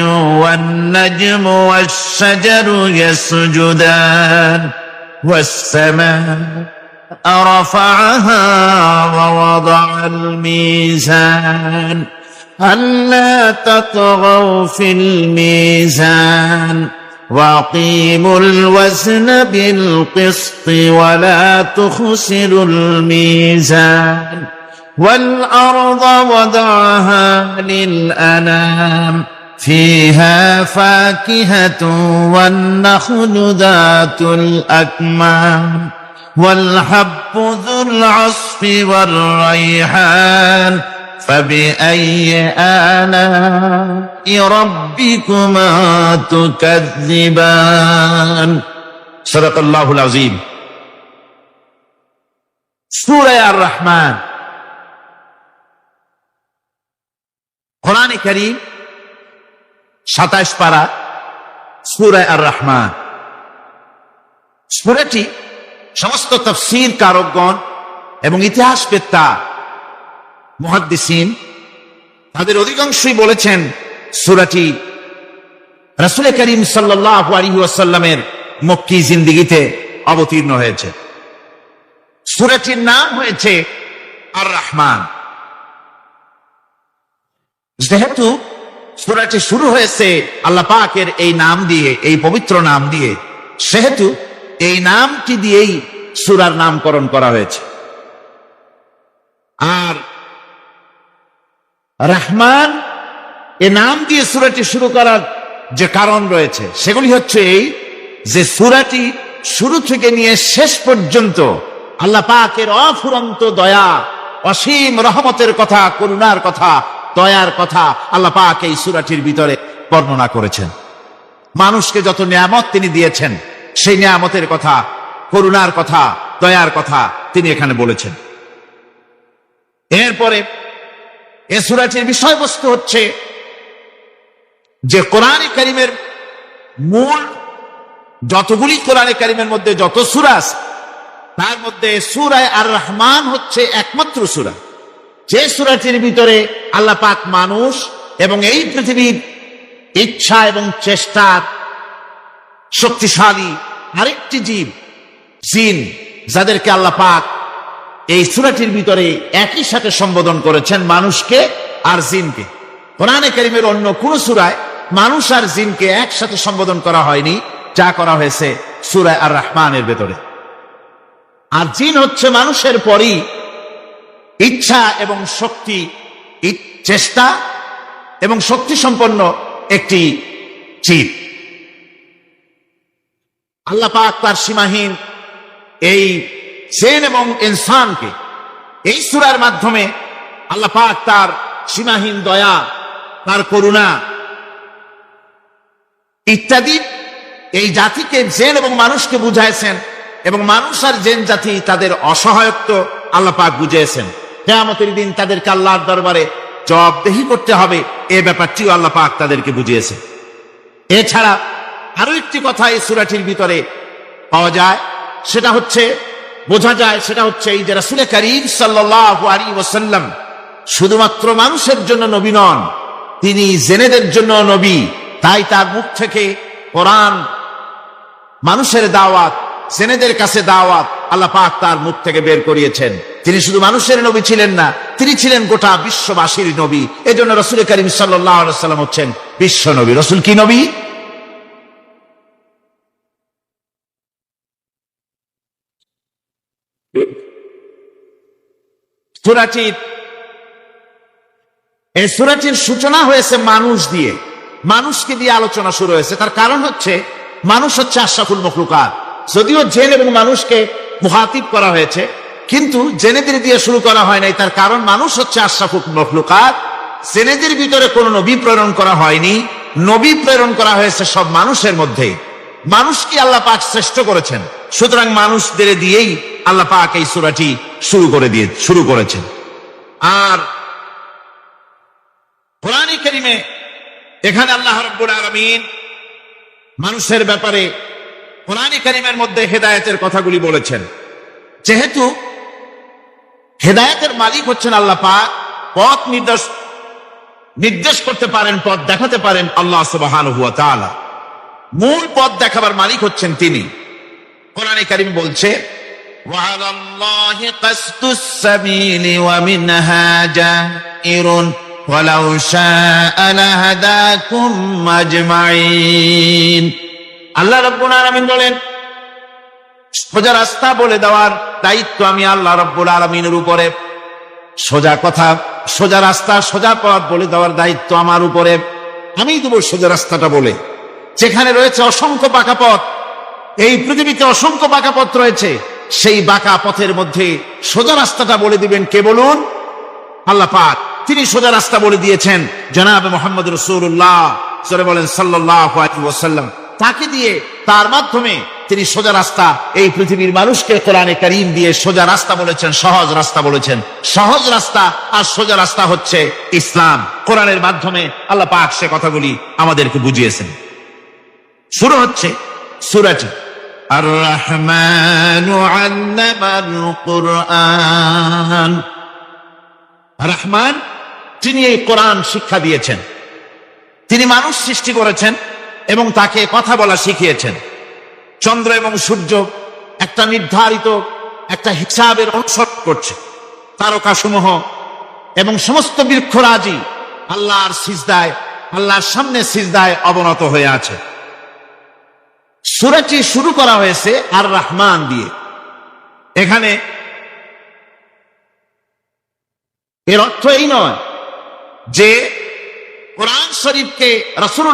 والنجم والشجر يسجدان والسماء رفعها ووضع الميزان ألا تطغوا في الميزان وأقيموا الوزن بالقسط ولا تخسروا الميزان والأرض وضعها للأنام فيها فاكهة والنخل ذات الأكمام والحب ذو العصف والريحان فبأي آلاء ربكما تكذبان صدق الله العظيم سورة الرحمن কোরআনে কারীম 27 পারা সূরা আর-রহমান। সূরাটি সমস্ত তাফসীর কারকগণ এবং ইতিহাসবেত্তা মুহাদ্দিসিন তাদের অধিকাংশই বলেছেন সূরাটি রাসূল করিম সাল্লাল্লাহু আলাইহি ওয়াসাল্লামের মক্কি জিন্দেগিতে অবতীর্ণ হয়েছে। সূরাটির নাম হয়েছে আর-রহমান। যেহেতু সূরাটি শুরু হয়েছে আল্লাহ পাকের এই নাম দিয়ে, এই পবিত্র নাম দিয়ে, সেহেতু এই নামটি দিয়েই সূরার নামকরণ করা হয়েছে। আর রহমান এ নাম দিয়ে সূরাটি শুরু করার যে কারণ রয়েছে সেগুলি হচ্ছে এই যে সূরাটি শুরু থেকে নিয়ে শেষ পর্যন্ত আল্লাহ পাকের অফুরন্ত দয়া, অসীম রহমতের কথা, করুণার কথা, দয়ার কথা আল্লাহ পাক এই সূরাটির ভিতরে বর্ণনা করেছেন। মানুষকে যত নিয়ামত তিনি দিয়েছেন সেই নিয়ামতের কথা, করুণার কথা, দয়ার কথা তিনি এখানে বলেছেন। এরপরে এই সূরাটির বিষয়বস্তু হচ্ছে যে কোরআনে কারীমের মূল যতগুলি কোরআনে কারীমের মধ্যে যত সূরা আছে তার মধ্যে সূরা আর-রহমান হচ্ছে একমাত্র সূরা যে সূরাটির ভিতরে আল্লাহ পাক মানুষ এবং এই পৃথিবীর ইচ্ছা এবং চেষ্টার শক্তিশালী আরেকটি জীব জিন, যাদেরকে আল্লাহ পাক এই সূরাটির ভিতরে একই সাথে সম্বোধন করেছেন, মানুষকে আর জিনকে। কোরআনে কারীমের অন্য কোন সূরায় মানুষ আর জিনকে একসাথে সম্বোধন করা হয়নি, যা করা হয়েছে সূরা আর-রহমানের ভেতরে। আর জিন হচ্ছে মানুষের পরই ইচ্ছা এবং শক্তি, চেষ্টা এবং শক্তি সম্পন্ন একটি জীব। আল্লাহ পাক তার সীমাহীন এই জিন এবং ইনসানকে এই সূরার মাধ্যমে আল্লাহ পাক তার সীমাহীন দয়া, তার করুণা ইত্যাদি এই জাতিকে, জিন এবং মানুষকে বুঝাইছেন, এবং মানুষ আর জিন জাতি তাদের অসহায়ত্ব আল্লাহ পাক বুঝিয়েছেন। কিয়ামতের দিন তাদেরকে আল্লাহর দরবারে জবাবদেহি করতে হবে, এই ব্যাপারটিও আল্লাহ পাক তাদেরকে বুঝিয়েছেন। এছাড়া আরো একটি কথা এই সূরাটির ভিতরে পাওয়া যায়, সেটা হচ্ছে বোঝা যায়, সেটা হচ্ছে এই যে রাসূল করিম সাল্লাল্লাহু আলাইহি ওয়াসাল্লাম শুধুমাত্র মানুষের জন্য নবী নন, তিনি জিনেদের জন্য নবী। তাই তার মুখ থেকে কোরআন, মানুষের দাওয়াত, জিনেদের কাছে দাওয়াত আল্লাহ পাক তার মুখ থেকে বের করিয়েছেন। তিনি শুধু মানুষের নবী ছিলেন না, তিনি ছিলেন গোটা বিশ্ববাসীর নবী। এজন্য রাসূল করিম সাল্লাল্লাহু আলাইহি ওয়াসাল্লাম হচ্ছেন বিশ্ব নবী। রাসূল কি নবী? এই সূরাটির সূচনা হয়েছে মানুষ দিয়ে, মানুষকে দিয়ে আলোচনা শুরু হয়েছে। তার কারণ হচ্ছে মানুষ হচ্ছে আশরাফুল মখলুকাত। যদিও জিন এবং মানুষকে মুখাতিব করা হয়েছে, কিন্তু জিনেদের দিয়ে শুরু করা হয় নাই। তার কারণ মানুষ হচ্ছে আশরাফুল মখলুকাত। জিনেদের ভিতরে কোনো নবী প্রেরণ করা হয়নি, নবী প্রেরণ করা হয়েছে সব মানুষের মধ্যে। মানুষকে আল্লাহ পাক শ্রেষ্ঠ করেছেন, সুতরাং মানুষদের দিয়েই আল্লাহ পাক এই সূরাটি শুরু করেছেন। আর কোরআনে কারীমে এখানে আল্লাহ রাব্বুল আলামিন মানুষের ব্যাপারে কোরআনে কারীমের মধ্যে হেদায়েতের কথাগুলি বলেছেন। যেহেতু হেদায়েতের মালিক হচ্ছেন আল্লাহ পাক, পথ নির্দেশ করতে পারেন, পথ দেখাতে পারেন আল্লাহ সুবহানাহু ওয়া তাআলা। মূল পথ দেখাবার মালিক হচ্ছেন তিনি। কোরআনে কারীম বলছে, ওয়া আলাল্লাহি কাসদুস সাবিলি ওয়া মিনহা জাইরুন ওয়ালাউ শাআ লাহাদাকুম আজমাইন। আল্লাহ রাব্বুল আলামিন বলেন, সোজা রাস্তা বলে দেওয়ার দায়িত্ব আমি আল্লাহ রাব্বুল আলামিনের উপরে। সোজা কথা, সোজা রাস্তা, সোজা পথ বলে দেওয়ার দায়িত্ব আমার উপরে। আমি দেব সোজা রাস্তাটা বলে। যেখানে রয়েছে অসংখ্য বাঁকা পথ, এই পৃথিবীতে অসংখ্য বাঁকা পথ রয়েছে, সেই বাঁকা পথের মধ্যে সোজা রাস্তাটা বলে দিবেন কে বলুন? আল্লাহ পাক। তিনি সোজা রাস্তা বলে দিয়েছেন জনাবে মুহাম্মদ রাসূলুল্লাহ সাল্লাল্লাহু আলাইহি ওয়াসাল্লাম। তাকে দিয়ে, তার মাধ্যমে তিনি সোজা রাস্তা এই পৃথিবীর মানুষকে কোরআনে কারীম দিয়ে সোজা রাস্তা বলেছেন, সহজ রাস্তা বলেছেন। সহজ রাস্তা আর সোজা রাস্তা হচ্ছে ইসলাম। কোরআনের মাধ্যমে আল্লাহ পাক সে কথাগুলি আমাদেরকে বুঝিয়েছেন। শুরু হচ্ছে সূরাটি আর রহমানু আল্লামাল কুরআন। রহমান, তিনি এই কোরআন শিক্ষা দিয়েছেন। তিনি মানুষ সৃষ্টি করেছেন এবং তাকে কথা বলা শিখিয়েছেন। চন্দ্র এবং সূর্য একটা নির্ধারিত একটা হিসাবের অনুসরণ করছে। তারকাসমূহ এবং সমস্ত বৃক্ষরাজি আল্লাহর সিজদায়, আল্লাহর সামনে সিজদায় অবনত হয়ে আছে। সূরাটি শুরু করা হয়েছে আর রহমান দিয়ে। এখানে এর অর্থ এই নয় যে কোরআন শরীফকে রাসূল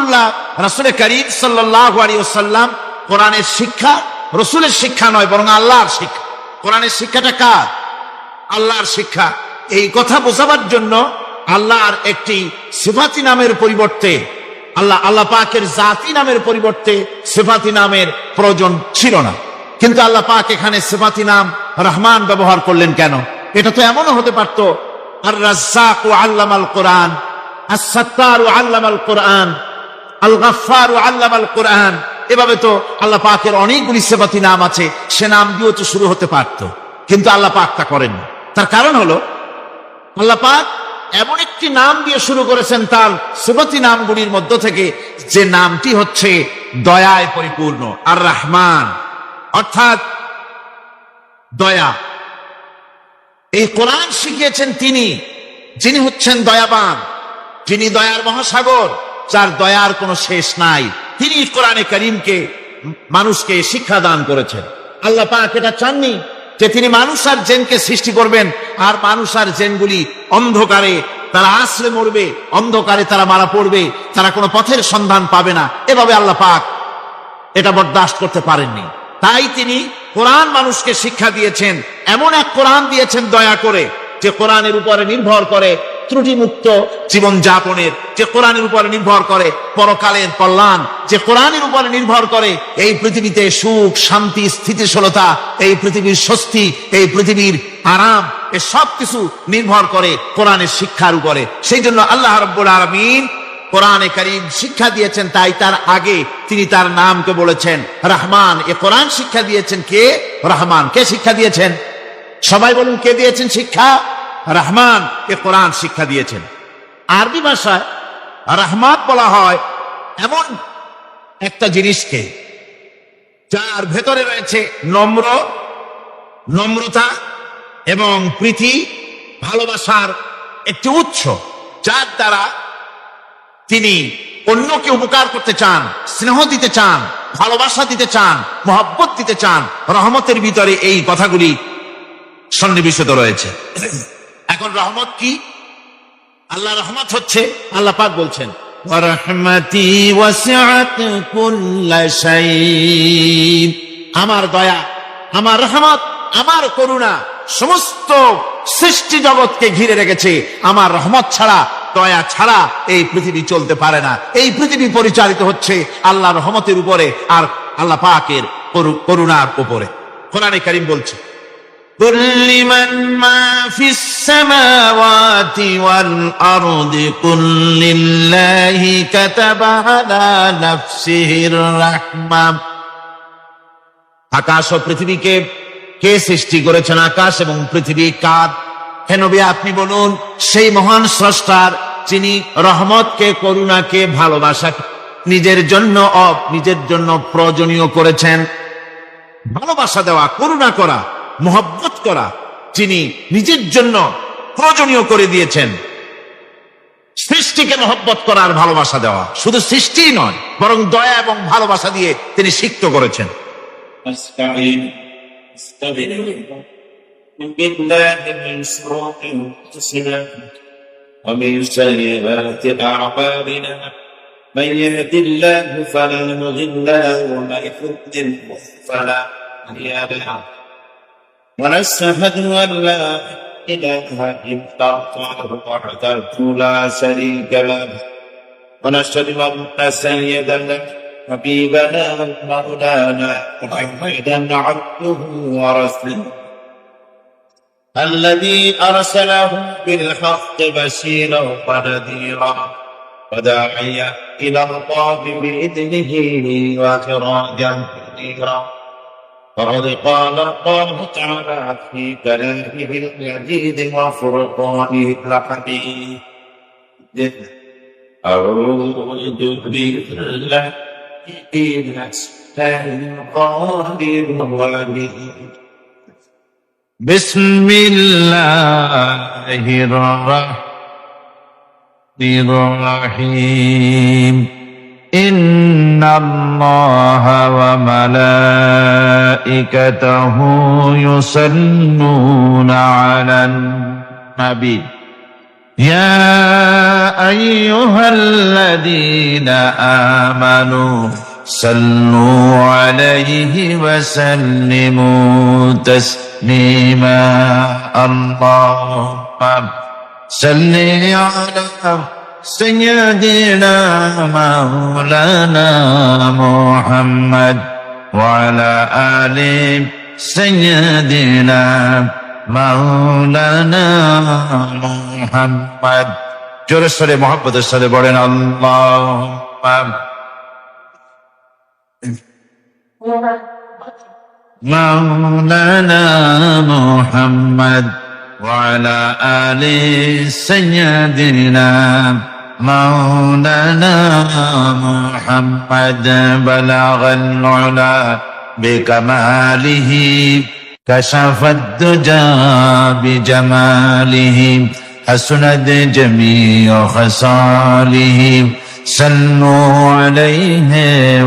করিম সাল্লাল্লাহু আলাইহি ওয়াসাল্লাম কোরআনের শিক্ষা রাসূলের শিক্ষা নয়, বরং আল্লাহর শিক্ষা। কোরআনের শিক্ষাটা কার? আল্লাহর শিক্ষা। এই কথা বোঝাবার জন্য আল্লাহর একটি সিফাতি নামের পরিবর্তে, আল্লাহ পাকের জাতি নামের পরিবর্তে সিফাতি নামের প্রয়োজন ছিল না। কিন্তু আল্লাহ পাক এখানে সিফাতি নাম রহমান ব্যবহার করলেন কেন? এটা তো এমনও হতে পারত আর রাজ্জাকু আল্লামাল কোরআন, আস-সাত্তারু আল্লামাল কোরআন, আল গাফফারু আল্লামাল কোরআন। এভাবে তো আল্লাহ পাকের অনেকগুলি সিফাতি নাম আছে, সে নাম দিয়েও তো শুরু হতে পারত, কিন্তু আল্লাহ পাক তা করেননি। তার কারণ হলো আল্লাহ পাক এমন একটি নাম দিয়ে শুরু করেছেন তার সিফাতি নামগুলির মধ্য থেকে, যে নামটি হচ্ছে দয়ায় পরিপূর্ণ, আর রহমান, অর্থাৎ দয়া। এই কোরআন শিখিয়েছেন তিনি, যিনি হচ্ছেন দয়াবান, যিনি দয়ার মহাসাগর, যার দয়ার কোনো শেষ নাই। তিনি কোরআনে কারীমকে মানুষকে শিক্ষা দান করেছেন। আল্লাহ পাক এটা চাননি যে তিনি মানুষ আর জিনকে সৃষ্টি করবেন আর মানুষ আর জিনগুলি অন্ধকারে তারা আশ্রে মরবে, অন্ধকারে তারা মারা পড়বে, তারা কোনো পথের সন্ধান পাবে না। এভাবে আল্লাহ পাক এটা বরদাস্ত করতে পারেননি। তাই তিনি কোরআন মানুষকে শিক্ষা দিয়েছেন, এমন এক কোরআন দিয়েছেন দয়া করে, যে কোরআনের উপরে নির্ভর করে ত্রুটিমুক্ত জীবন যাপনের, যে কোরআনের উপরে নির্ভর করে পরকালের কল্যাণ, যে কোরআনের উপরে নির্ভর করে এই পৃথিবীতে সুখ শান্তি স্থিতিশীলতা, এই পৃথিবীর স্বস্তি, এই পৃথিবীর আরাম, এ সব কিছু নির্ভর করে কোরআনের শিক্ষার উপরে। সেই জন্য আল্লাহ রাব্বুল আলামিন কোরআনে কারীম শিক্ষা দিয়েছেন। তাই তার আগে তিনি তার নামকে বলেছেন রহমান। এ কোরআন শিক্ষা দিয়েছেন কে? রহমান। কে শিক্ষা দিয়েছেন? সবাই বলুন, কে দিয়েছেন শিক্ষা? রহমান এ কোরআন শিক্ষা দিয়েছেন। আরবি ভাষায় রহমান বলা হয় এমন একটা জিনিসকে যার ভেতরে রয়েছে নম্রতা এবং প্রীতি, ভালোবাসার একটি উৎস, যার দ্বারা তিনি অন্যকে উপকার করতে চান, স্নেহ দিতে চান, ভালোবাসা দিতে চান, মহব্বত দিতে চান। রহমতের ভিতরে এই কথাগুলি সন্নিবেশিত রয়েছে। এখন রহমত কি? আল্লাহ রহমত হচ্ছে, আল্লাহ পাক বলছেন ওয়ারহমাতি ওয়াসিআত কুল্লা শাই, আমার দয়া, আমার রহমত, আমার করুণা সমস্ত সৃষ্টি জগৎকে ঘিরে রেখেছে। আমার রহমত ছাড়া, দয়া ছাড়া এই পৃথিবী চলতে পারে না। এই পৃথিবী পরিচালিত হচ্ছে আল্লাহর রহমতের উপরে আর আল্লাহ পাকের করুণার উপরে। কোরআনে কারীম বলছে قل لمن ما في السماوات والأرض قل لله كتب على نفسه الرحمة। আকাশ ও পৃথিবীকে কে সৃষ্টি করেছেন? আকাশ এবং পৃথিবী কার? হে নবী আপনি বলুন, সেই মহান স্রষ্টার, যিনি রহমতকে, করুণাকে, ভালোবাসাকে নিজের জন্য প্রয়োজনীয় করেছেন। ভালোবাসা দেওয়া, করুণা করা, মহব্বত করা যিনি নিজের জন্য প্রয়োজনীয় করে দিয়েছেন। সৃষ্টিকে মহব্বত করার, ভালোবাসা দেওয়া, শুধু সৃষ্টিই নয় বরং দয়া এবং ভালোবাসা দিয়ে তিনি সিক্ত করেছেন। ومن سيئات أعمالنا من يهد الله فلا مضل له ومن يضلل فلا هادي له ونشهد أن لا إله إلا الله وحده لا شريك له ونشهد أن سيدنا حبيبنا مولانا محمدا عبده ورسوله الذي أرسله بالحق بشيرا ونذيرا وداعيا إلى الله بإذنه وسراجا منيرا. فقد قال الله تعالى في كلامه المجيد وفرقانه الحميد أعوذ بالله من الشيطان الرجيم بسم الله الرحمن الرحيم إن الله وملائكته يصلون على النبي يا أيها الذين آمنوا صلوا عليه وسلموا تسليما اللهم صل على سيدنا مولانا محمد وعلى آل سيدنا مولانا محمد জোরে সরে মোহাম্মদের সাথে বলেন আল্লাহুম্মা مولانا محمد وعلى آل سيدنا مولانا محمد بلغ العلا بكماله كشف الدجى بجماله حسنت جميع خصاله صلوا عليه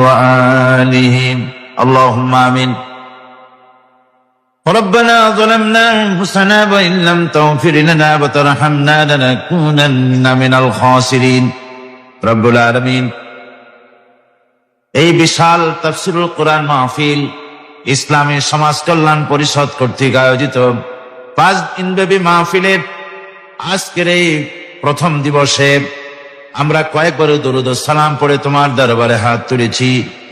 وآله اللهم آمين. ربنا ظلمنا أنفسنا وإن لم تغفر لنا وترحمنا لنكونن من الخاسرين. رب العالمين এই বিশাল তাফসীরুল কোরআন মাহফিল ইসলামী সমাজ কল্যাণ পরিষদ কর্তৃক আয়োজিত 5 দিনব্যাপী মাহফিলের আজকের এই প্রথম দিবসে আমরা কয়েকবার দরুদ ও সালাম পড়ে তোমার দরবারে হাত তুলেছি।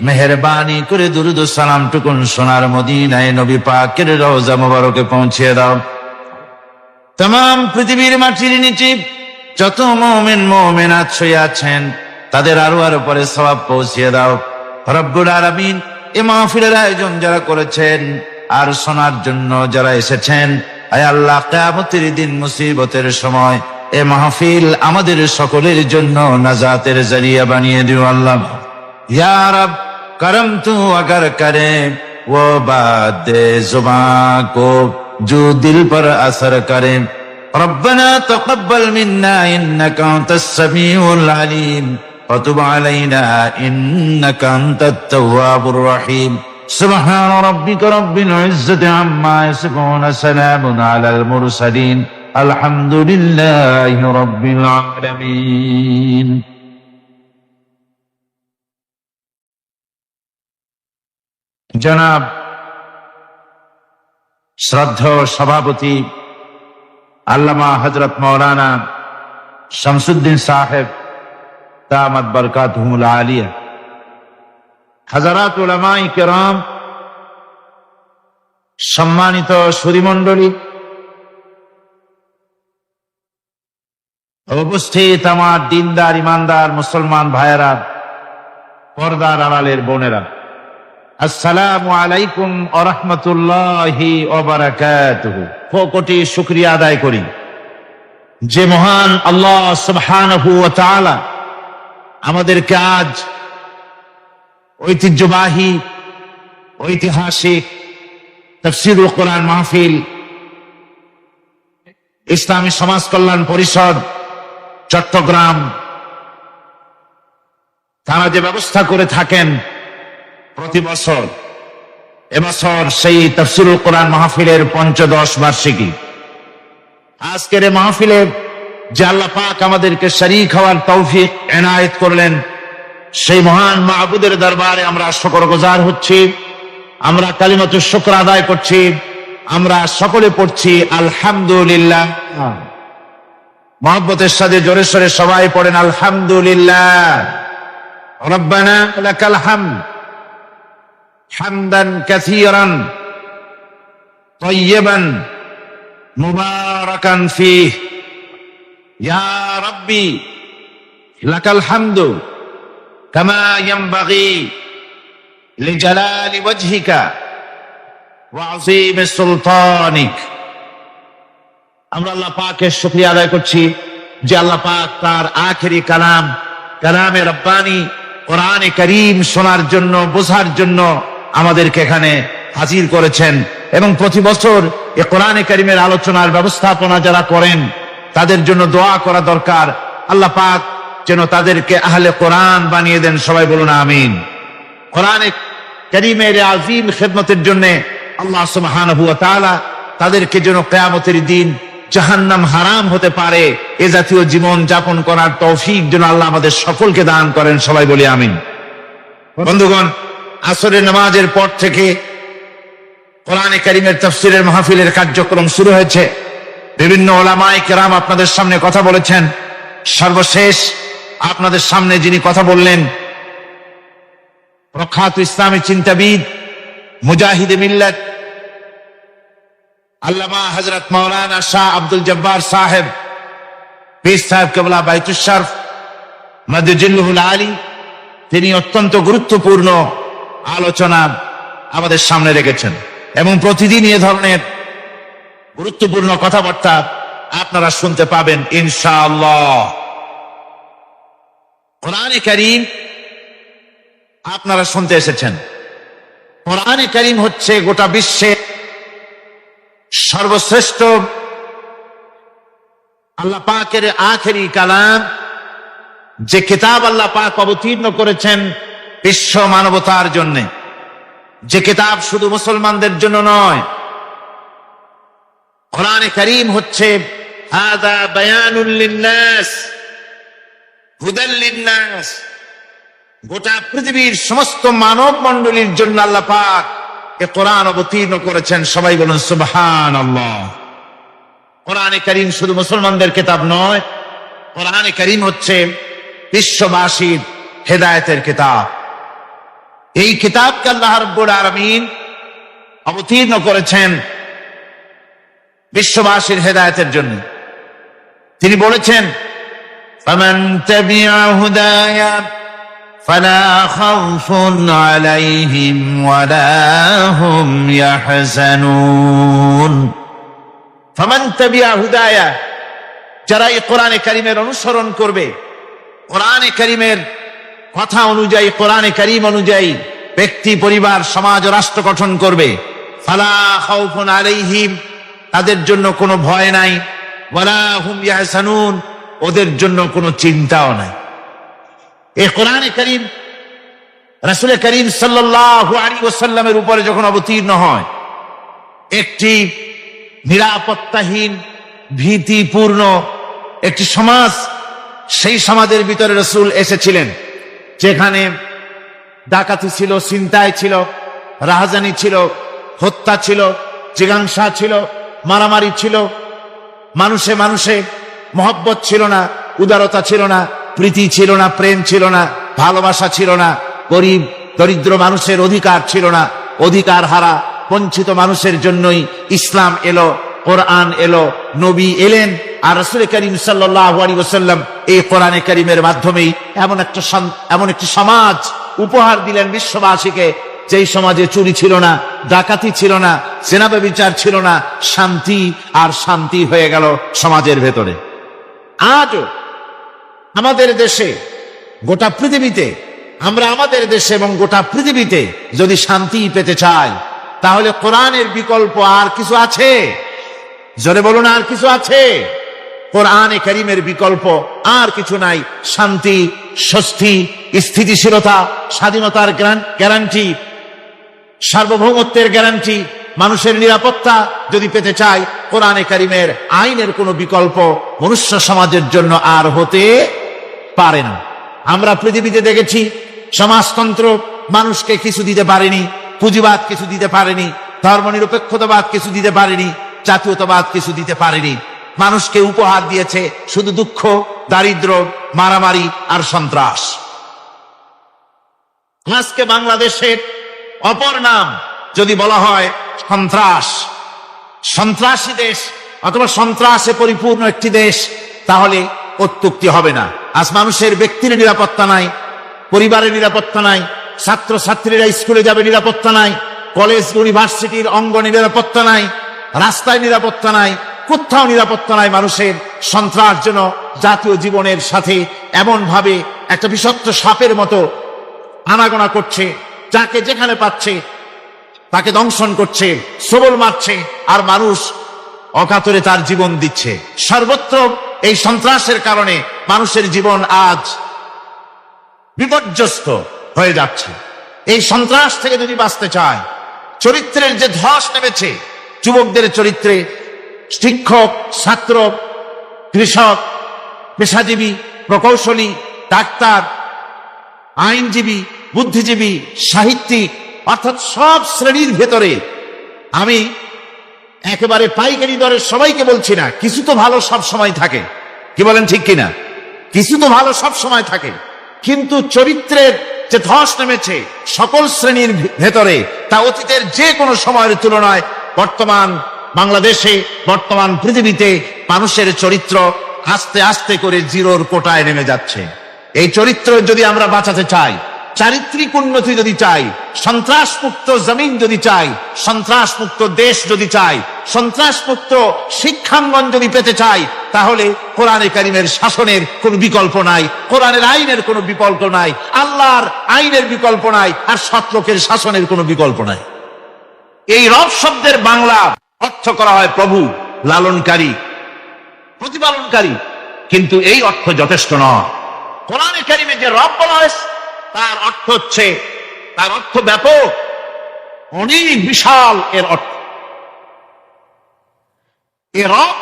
মেহেরবানি করে দরুদ ও সালাম টুকুন সোনার মদিনায় নবী পাকের রওজা মোবারকে পৌঁছে দাও। तमाम পৃথিবীর মাটির নিচে যত মুমিন মুমিনাত শুয়ে আছেন তাদের আরো আরো পরে সওয়াব পৌঁছে দাও রব্বুল আলামিন। এই মাহফিলের আয়োজন যারা করেছেন আর শোনার জন্য যারা এসেছেন, আয় আল্লাহ, কিয়ামতের দিন মুসিবতের সময় এ মাহফিল আমাদের সকলের জন্য নাজাতের জরিয়া বানিয়ে দিও আল্লাহ। ইয়া রব করম তু अगर करे वो बात जुबान को जो दिल पर असर करे। रब्बना तक़ब्बल मिन्ना इन्नका अंतस समीउल अलीम वतुब अलैना इन्नका अंतत तव्वाबुर रहीम। सुब्हान रब्बिका रब्बिल इज्जति अम्मा यसिफून सलामुन अलल मुरसलीन अल्हम्दुलिल्लाहि रब्बिल आलामीन। जनाब श्रद्धेय सभापति আল্লামা হযরত মাওলানা শামসুদ্দিন সাহেব দামাত বরকাতুহুল আলিয়া, হাজারাত উলামায়ে কেরাম, সম্মানিত সুধীমণ্ডলী, উপস্থিত আমার দিনদার ইমানদার মুসলমান ভাইয়েরা, পর্দার আড়ালের বোনেরা, আসসালামু আলাইকুম ওয়া রাহমাতুল্লাহি ওয়া বারাকাতুহু। কোটি শুকরিয়া আদায় করি যে মহান আল্লাহ সুবহানাহু ওয়া তাআলা আমাদেরকে আজ ঐতিহ্যবাহী ঐতিহাসিক তাফসীরুল কোরআন মাহফিল ইসলামী সমাজ কল্যাণ পরিষদ চট্টগ্রাম তারা যে ব্যবস্থা করে থাকেন প্রতি বছর, এবছর সেই তাফসীরুল কোরআন মাহফিলের ৫৫ বার্ষিকী। আজকের এই মাহফিলে যে আল্লাহ পাক আমাদেরকে শরীক হওয়ার তৌফিক এনায়েত করলেন, সেই মহান মাহবুদের দরবারে আমরা শুকরগুজার হচ্ছি, আমরা কালিমাতুশ শুকর আদায় করছি, আমরা সকলে পড়ছি আলহামদুলিল্লাহ। মহব্বতের সাথে জোরে সোরে সবাই পড়েন আলহামদুলিল্লাহ। রব্বানা লাকাল হামদ হামদান কাসীরান তাইয়িবান মুবারাকান ফীহ। ইয়া রাব্বি লাকাল হামদু কামা ইয়ানবাগি লিজালালি ওয়াজহিকা ওয়া আযীমি সুলতানিক। আমরা আল্লাহ পাকের শুকরিয়া আদায় করছি যে আল্লাহ পাক তার আখেরি কালাম, কালামে রব্বানি কোরআনে কারীম শোনার জন্য, বোঝার জন্য আমাদেরকে এখানে হাজির করেছেন। এবং প্রতি বছর এই কোরআনে কারীমের আলোচনার ব্যবস্থাপনা যারা করেন তাদের জন্য দোয়া করা দরকার, আল্লাহ পাক যেন তাদেরকে আহলে কোরআন বানিয়ে দেন। সবাই বলুন আমিন। কোরআনে কারীমের আযীম খিদমতের জন্য আল্লাহ সুবহানাহু ওয়া তাআলা তাদেরকে যেন কিয়ামতের দিন জাহান্নাম হারাম হতে পারে এ জাতীয় জীবন যাপন করার তৌফিক যেন আল্লাহ আমাদের সকলকে দান করেন। সবাই বলি আমিন। বন্ধুগণ, আসরের নামাজের পর থেকে কোরআনে কারীমের তাফসীরের মাহফিলের কার্যক্রম শুরু হয়েছে। বিভিন্ন উলামায়ে কেরাম আপনাদের সামনে কথা বলেছেন। সর্বশেষ আপনাদের সামনে যিনি কথা বললেন, প্রখ্যাত ইসলামী চিন্তাবিদ, মুজাহিদে মিল্লাত আল্লামা হযরত মাওলানা শাহ আব্দুল জব্বার সাহেব, পীর সাহেব কেবলা বাইতুশ শরফ মাদজিল্লুহুল আলী, তিনি অত্যন্ত গুরুত্বপূর্ণ আলোচনা আমাদের সামনে রেখেছেন এবং প্রতিদিন এ ধরনের গুরুত্বপূর্ণ কথাবার্তা আপনারা শুনতে পাবেন ইনশাআল্লাহ। কোরআনে কারীম আপনারা শুনতে এসেছেন। কোরআনে কারীম হচ্ছে গোটা বিশ্বের সর্বশ্রেষ্ঠ আল্লাহ পাকের আখেরি কালাম, যে কিতাব আল্লাহ পাক অবতীর্ণ করেছেন বিশ্ব মানবতার জন্য, যে কিতাব শুধু মুসলমানদের জন্য নয়। কোরআনে কারীম হচ্ছে হাযা বায়ানুল লিন্নাস হুদাল লিন্নাস গোটা পৃথিবীর সমস্ত মানব মণ্ডলীর জন্য আল্লাহ পাক এ কোরআন অবতীর্ণ করেছেন। সবাই বলুন সুবহানাল্লাহ। কোরআনে কারীম শুধু মুসলমানদের কিতাব নয়, কোরআনে কারীম হচ্ছে বিশ্ববাসীর হেদায়েতের কিতাব। এই কিতাবকে আল্লাহ রাব্বুল আলামিন অবতীর্ণ করেছেন বিশ্ববাসীর হেদায়েতের জন্য। তিনি বলেছেন, ফামান তাবিআ হুদায়া ফালা খাউফুন আলাইহিম ওয়ালা হুম ইয়াহজানুন। ফামান তাবিআ হুদায়া, যারা এই কোরআনে কারীমের অনুসরণ করবে, কোরআনে কারীমের কথা অনুযায়ী, কোরআনে কারীম অনুযায়ী ব্যক্তি, পরিবার, সমাজ ও রাষ্ট্র গঠন করবে, ফালা খাউফুন আলাইহিম, তাদের জন্য কোনো ভয় নাই, ওয়ালা হুম ইয়াহজানুন, ওদের জন্য কোনো চিন্তাও নাই। এই কোরআনে কারীম রাসূল করিম সাল্লাল্লাহু আলাইহি ওয়াসাল্লামের উপরে যখন অবতীর্ণ হয়, একটি নিরাপত্তাহীন, ভীতিপূর্ণ একটি সমাজ, সেই সমাজের ভিতরে রাসূল এসেছিলেন, যেখানে ডাকাতি ছিল, ছিনতাই ছিল, রাহাজানি ছিল, হত্যা ছিল, জিজ্ঞাসা ছিল, মারামারি ছিল, মানুষে মানুষে মহব্বত ছিল না, উদারতা ছিল না, প্রীতি ছিল না, প্রেম ছিল না, ভালোবাসা ছিল না, গরিব দরিদ্র মানুষের অধিকার ছিল না, অধিকার হারা বঞ্চিত মানুষের জন্যই ইসলাম এলো, কোরআন এলো, নবী এলেন। আর রাসূল করিম সাল্লাল্লাহু আলাইহি ওয়াসাল্লাম এই কোরআনে কারীমের মাধ্যমেই এমন একটি সমাজ উপহার দিলেন বিশ্ববাসীকে, যেই সমাজে চুরি ছিল না, ডাকাতি ছিল না, জেনা ব্যভিচার ছিল না, শান্তি আর শান্তি হয়ে গেল সমাজের ভেতরে। আজও আমাদের দেশে, গোটা পৃথিবীতে, আমরা আমাদের দেশে এবং গোটা পৃথিবীতে যদি শান্তি পেতে চাই, তাহলে কোরআনের বিকল্প আর কিছু আছে? জোরে বলুন, আর কিছু আছে? কোরআনে কারীমের বিকল্প আর কিছু নাই। শান্তি, স্বস্তি, স্থিতিশীলতা, স্বাধীনতার গ্যারান্টি, সার্বভৌমত্বের গ্যারান্টি, মানুষের নিরাপত্তা যদি পেতে চাই, কোরআনে কারীমের আইনের কোনো বিকল্প মনুষ্য সমাজের জন্য আর হতে পারে না। আমরা পৃথিবীতে দেখেছি, সমাজতন্ত্র মানুষকে কিছু দিতে পারেনি, পুঁজিবাদ কিছু দিতে পারেনি, ধর্মনিরপেক্ষতাবাদ কিছু দিতে পারেনি, জাতীয়তাবাদ কিছু দিতে পারেনি। মানুষকে উপহার দিয়েছে শুধু দুঃখ, দারিদ্র, মারামারি আর সন্ত্রাস। আজকে বাংলাদেশের অপর নাম যদি বলা হয় সন্ত্রাস, সন্ত্রাসী দেশ অথবা সন্ত্রাসে পরিপূর্ণ একটি দেশ, তাহলে অত্যুক্তি হবে না। আজ মানুষের ব্যক্তির নিরাপত্তা নাই, পরিবারের নিরাপত্তা নাই, ছাত্র ছাত্রীরা স্কুলে যাবে নিরাপত্তা নাই, কলেজ ইউনিভার্সিটির অঙ্গনে নিরাপত্তা নাই, রাস্তায় নিরাপত্তা নাই, কোথাও নিরাপত্তা নাই মানুষের। সন্ত্রাস যেন জাতীয় জীবনের সাথে এমন ভাবে একটা বিষাক্ত সাপের মতো আনাগোনা করছে, যাকে যেখানে পাচ্ছে তাকে দংশন করছে, সবল মারছে, আর মানুষ অকাতরে তার জীবন দিচ্ছে। সর্বত্র এই সন্ত্রাসের কারণে মানুষের জীবন আজ বিপর্যস্ত হয়ে যাচ্ছে। এই সন্ত্রাস থেকে যদি বাঁচতে চায়, চরিত্রের যে ধস নেমেছে যুবকদের চরিত্রে, শিক্ষক, ছাত্র, কৃষক, পেশাজীবী, প্রকৌশলী, ডাক্তার, আইনজীবী, বুদ্ধিজীবী, সাহিত্যিক, অর্থাৎ সব শ্রেণীর ভেতরে, আমি একেবারে পাইকারি দরের সবাইকে বলছি না, কিছু তো ভালো সব সময় থাকে, কি বলেন ঠিক কিনা? কিছু তো ভালো সব সময় থাকে, কিন্তু চরিত্রের যে ধস নেমেছে সকল শ্রেণীর ভেতরে, তা অতীতের যে কোনো সময়ের তুলনায় বর্তমান বাংলাদেশে, বর্তমান পৃথিবীতে মানুষের চরিত্র আস্তে আস্তে করে জিরোর কোটায় নেমে যাচ্ছে। এই চরিত্র যদি আমরা বাঁচাতে চাই, চারিত্রিক উন্নতি যদি চাই, সন্ত্রাসমুক্ত জমিন যদি চাই, সন্ত্রাসমুক্ত দেশ যদি চাই, সন্ত্রাসমুক্ত শিক্ষাঙ্গন যদি পেতে চাই, তাহলে কোরআনে কারীমের শাসনের কোনো বিকল্প নাই, কোরআনের আইনের কোনো বিকল্প নাই, আল্লাহর আইনের বিকল্প নাই, আর সৎ লোকের শাসনের কোনো বিকল্প নাই। এই রব শব্দের বাংলা অর্থ করা হয় প্রভু, লালনকারী, প্রতিপালনকারী, কিন্তু এই অর্থ যথেষ্ট নয়। কোরআনে কারীমে যে রব বলা হয়েছে তার অর্থ হচ্ছে, তার অর্থ ব্যাপক, অনেক বিশাল এর অর্থ। এ রব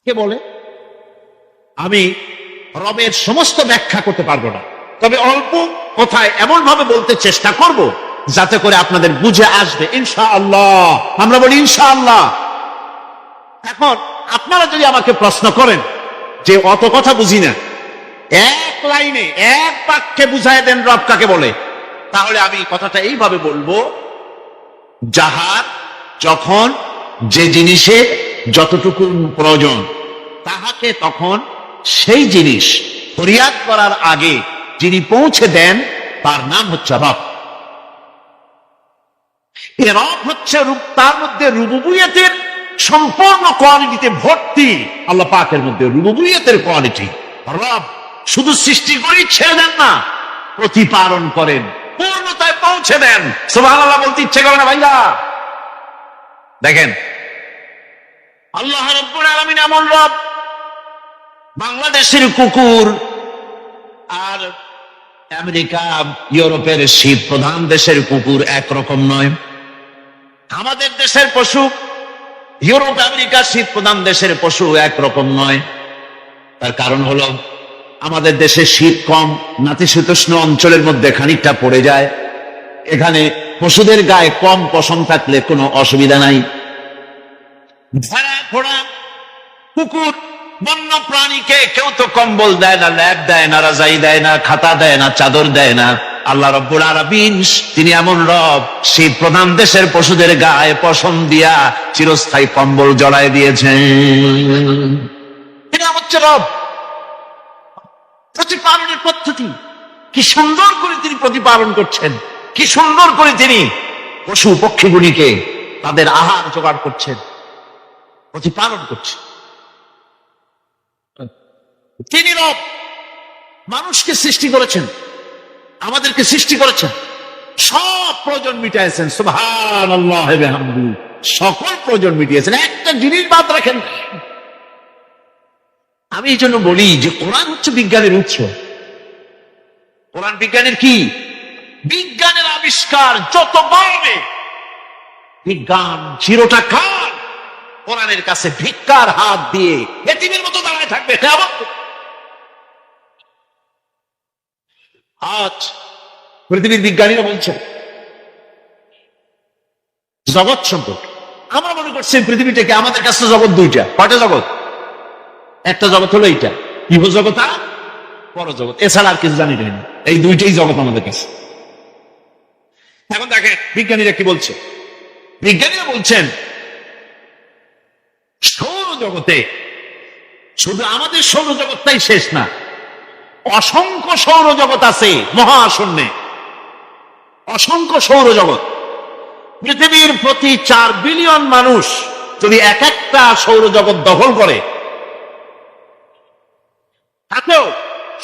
কে বলে? আমি রবের সমস্ত ব্যাখ্যা করতে পারবো না, তবে অল্প কথায় এমন ভাবে বলতে চেষ্টা করব যাতে করে আপনাদের বুঝে আসবে ইনশাআল্লাহ। আমরা বলি ইনশাআল্লাহ। এখন আপনারা যদি আমাকে প্রশ্ন করেন যে অত কথা বুঝি না, এক লাইনে এক বাক্যে বুঝায় দেন রব কাকে বলে, তাহলে আমি কথাটা এইভাবে বলবো, যাহার যখন যে জিনিসের যতটুকু প্রয়োজন তাহাকে তখন সেই জিনিস ফরিয়াদ করার আগে যিনি পৌঁছে দেন তার নাম হচ্ছে রব। এ রব হচ্ছে তার মধ্যে রুবুবিয়তের সম্পূর্ণ কোয়ালিটিতে ভর্তি। আল্লাহ পাকের মধ্যে রুবুবিয়তের কোয়ালিটি। রব শুধু সৃষ্টি করেই ছেড়ে দেন না, প্রতিপালন করেন, পূর্ণতায় পৌঁছে দেন। সুবহানাল্লাহ বলতে ইচ্ছে করে না ভাইরা? দেখেন আল্লাহ রাব্বুল আলামিন এমন রব, বাংলাদেশের কুকুর আর আমেরিকা ইউরোপের শীত প্রধান দেশের কুকুর একরকম নয়। আমাদের দেশের পশু ইউরোপ আমেরিকা শীত প্রধান দেশের পশু একরকম নয়। তার কারণ হলো আমাদের দেশে শীত কম, নাতিশীতোষ্ণ অঞ্চলের মধ্যে খানিকটা পড়ে যায়। এখানে পশুদের গায়ে কম পশম থাকলে কোনো অসুবিধা নাই। ভেড়া, ঘোড়া, কুকুর, বন্য প্রাণীকে কেউ তো কম্বল দেয় না, ল্যাপ দেয় না, রাজাই দেয় না, খাতা দেয় না, চাদর দেয় না। আল্লাহ রাব্বুল আলামিন তিনি এমন রব, শীত প্রধান দেশের পশুদের গায়ে পশম দিয়া চিরস্থায়ী কম্বল জড়ায় দিয়েছেন। এটা হচ্ছে রব। প্রতিপালনের পদ্ধতি কি সুন্দর করে তিনি প্রতিপালন করছেন, কি সুন্দর করে তিনি পশু পক্ষীগুলিকে তাদের আহার জোগাড় করছেন, প্রতিপালন করছেন। তিনি রব, মানুষকে সৃষ্টি করেছেন, আমাদেরকে সৃষ্টি করেছেন, সব প্রয়োজন মিটাইছেন। সুবহানাল্লাহ ওয়া বিহামদিহি, সকল প্রয়োজন মিটিয়েছেন, একটা জিনিস বাদ রাখেন। আমি এই জন্য বলি যে কোরআন হচ্ছে বিজ্ঞানের উৎস। কোরআন বিজ্ঞানের কি? বিজ্ঞানের আবিষ্কার। যত বাড়বে বিজ্ঞান চিরটা কাল কোরআনের কাছে ভিক্ষার হাত দিয়ে এতিমের মতো দাঁড়ায় থাকবে কিয়ামত। আজ পৃথিবীর বিজ্ঞানীরা বলছেন জগৎ সম্পর্কে, আমরা মনে করছি পৃথিবীটাকে, আমাদের কাছে জগৎ দুইটা। কয়টা জগৎ? একটা জগৎ হলো এইটা, ইহ জগৎ আর পর জগৎ, এছাড়া আর কিছু জানি না। এই দুইটাই জগৎ আমাদের কাছে। এখন দেখেন বিজ্ঞানীরা কি বলছে। বিজ্ঞানীরা বলছেন সৌরজগতে শুধু আমাদের সৌরজগৎটাই শেষ না, অসংখ্য সৌরজগৎ আছে মহাশূন্যে, অসংখ্য সৌরজগৎ। পৃথিবীর প্রতি 4 বিলিয়ন মানুষ যদি এক একটা সৌরজগৎ দখল করে, তাতেও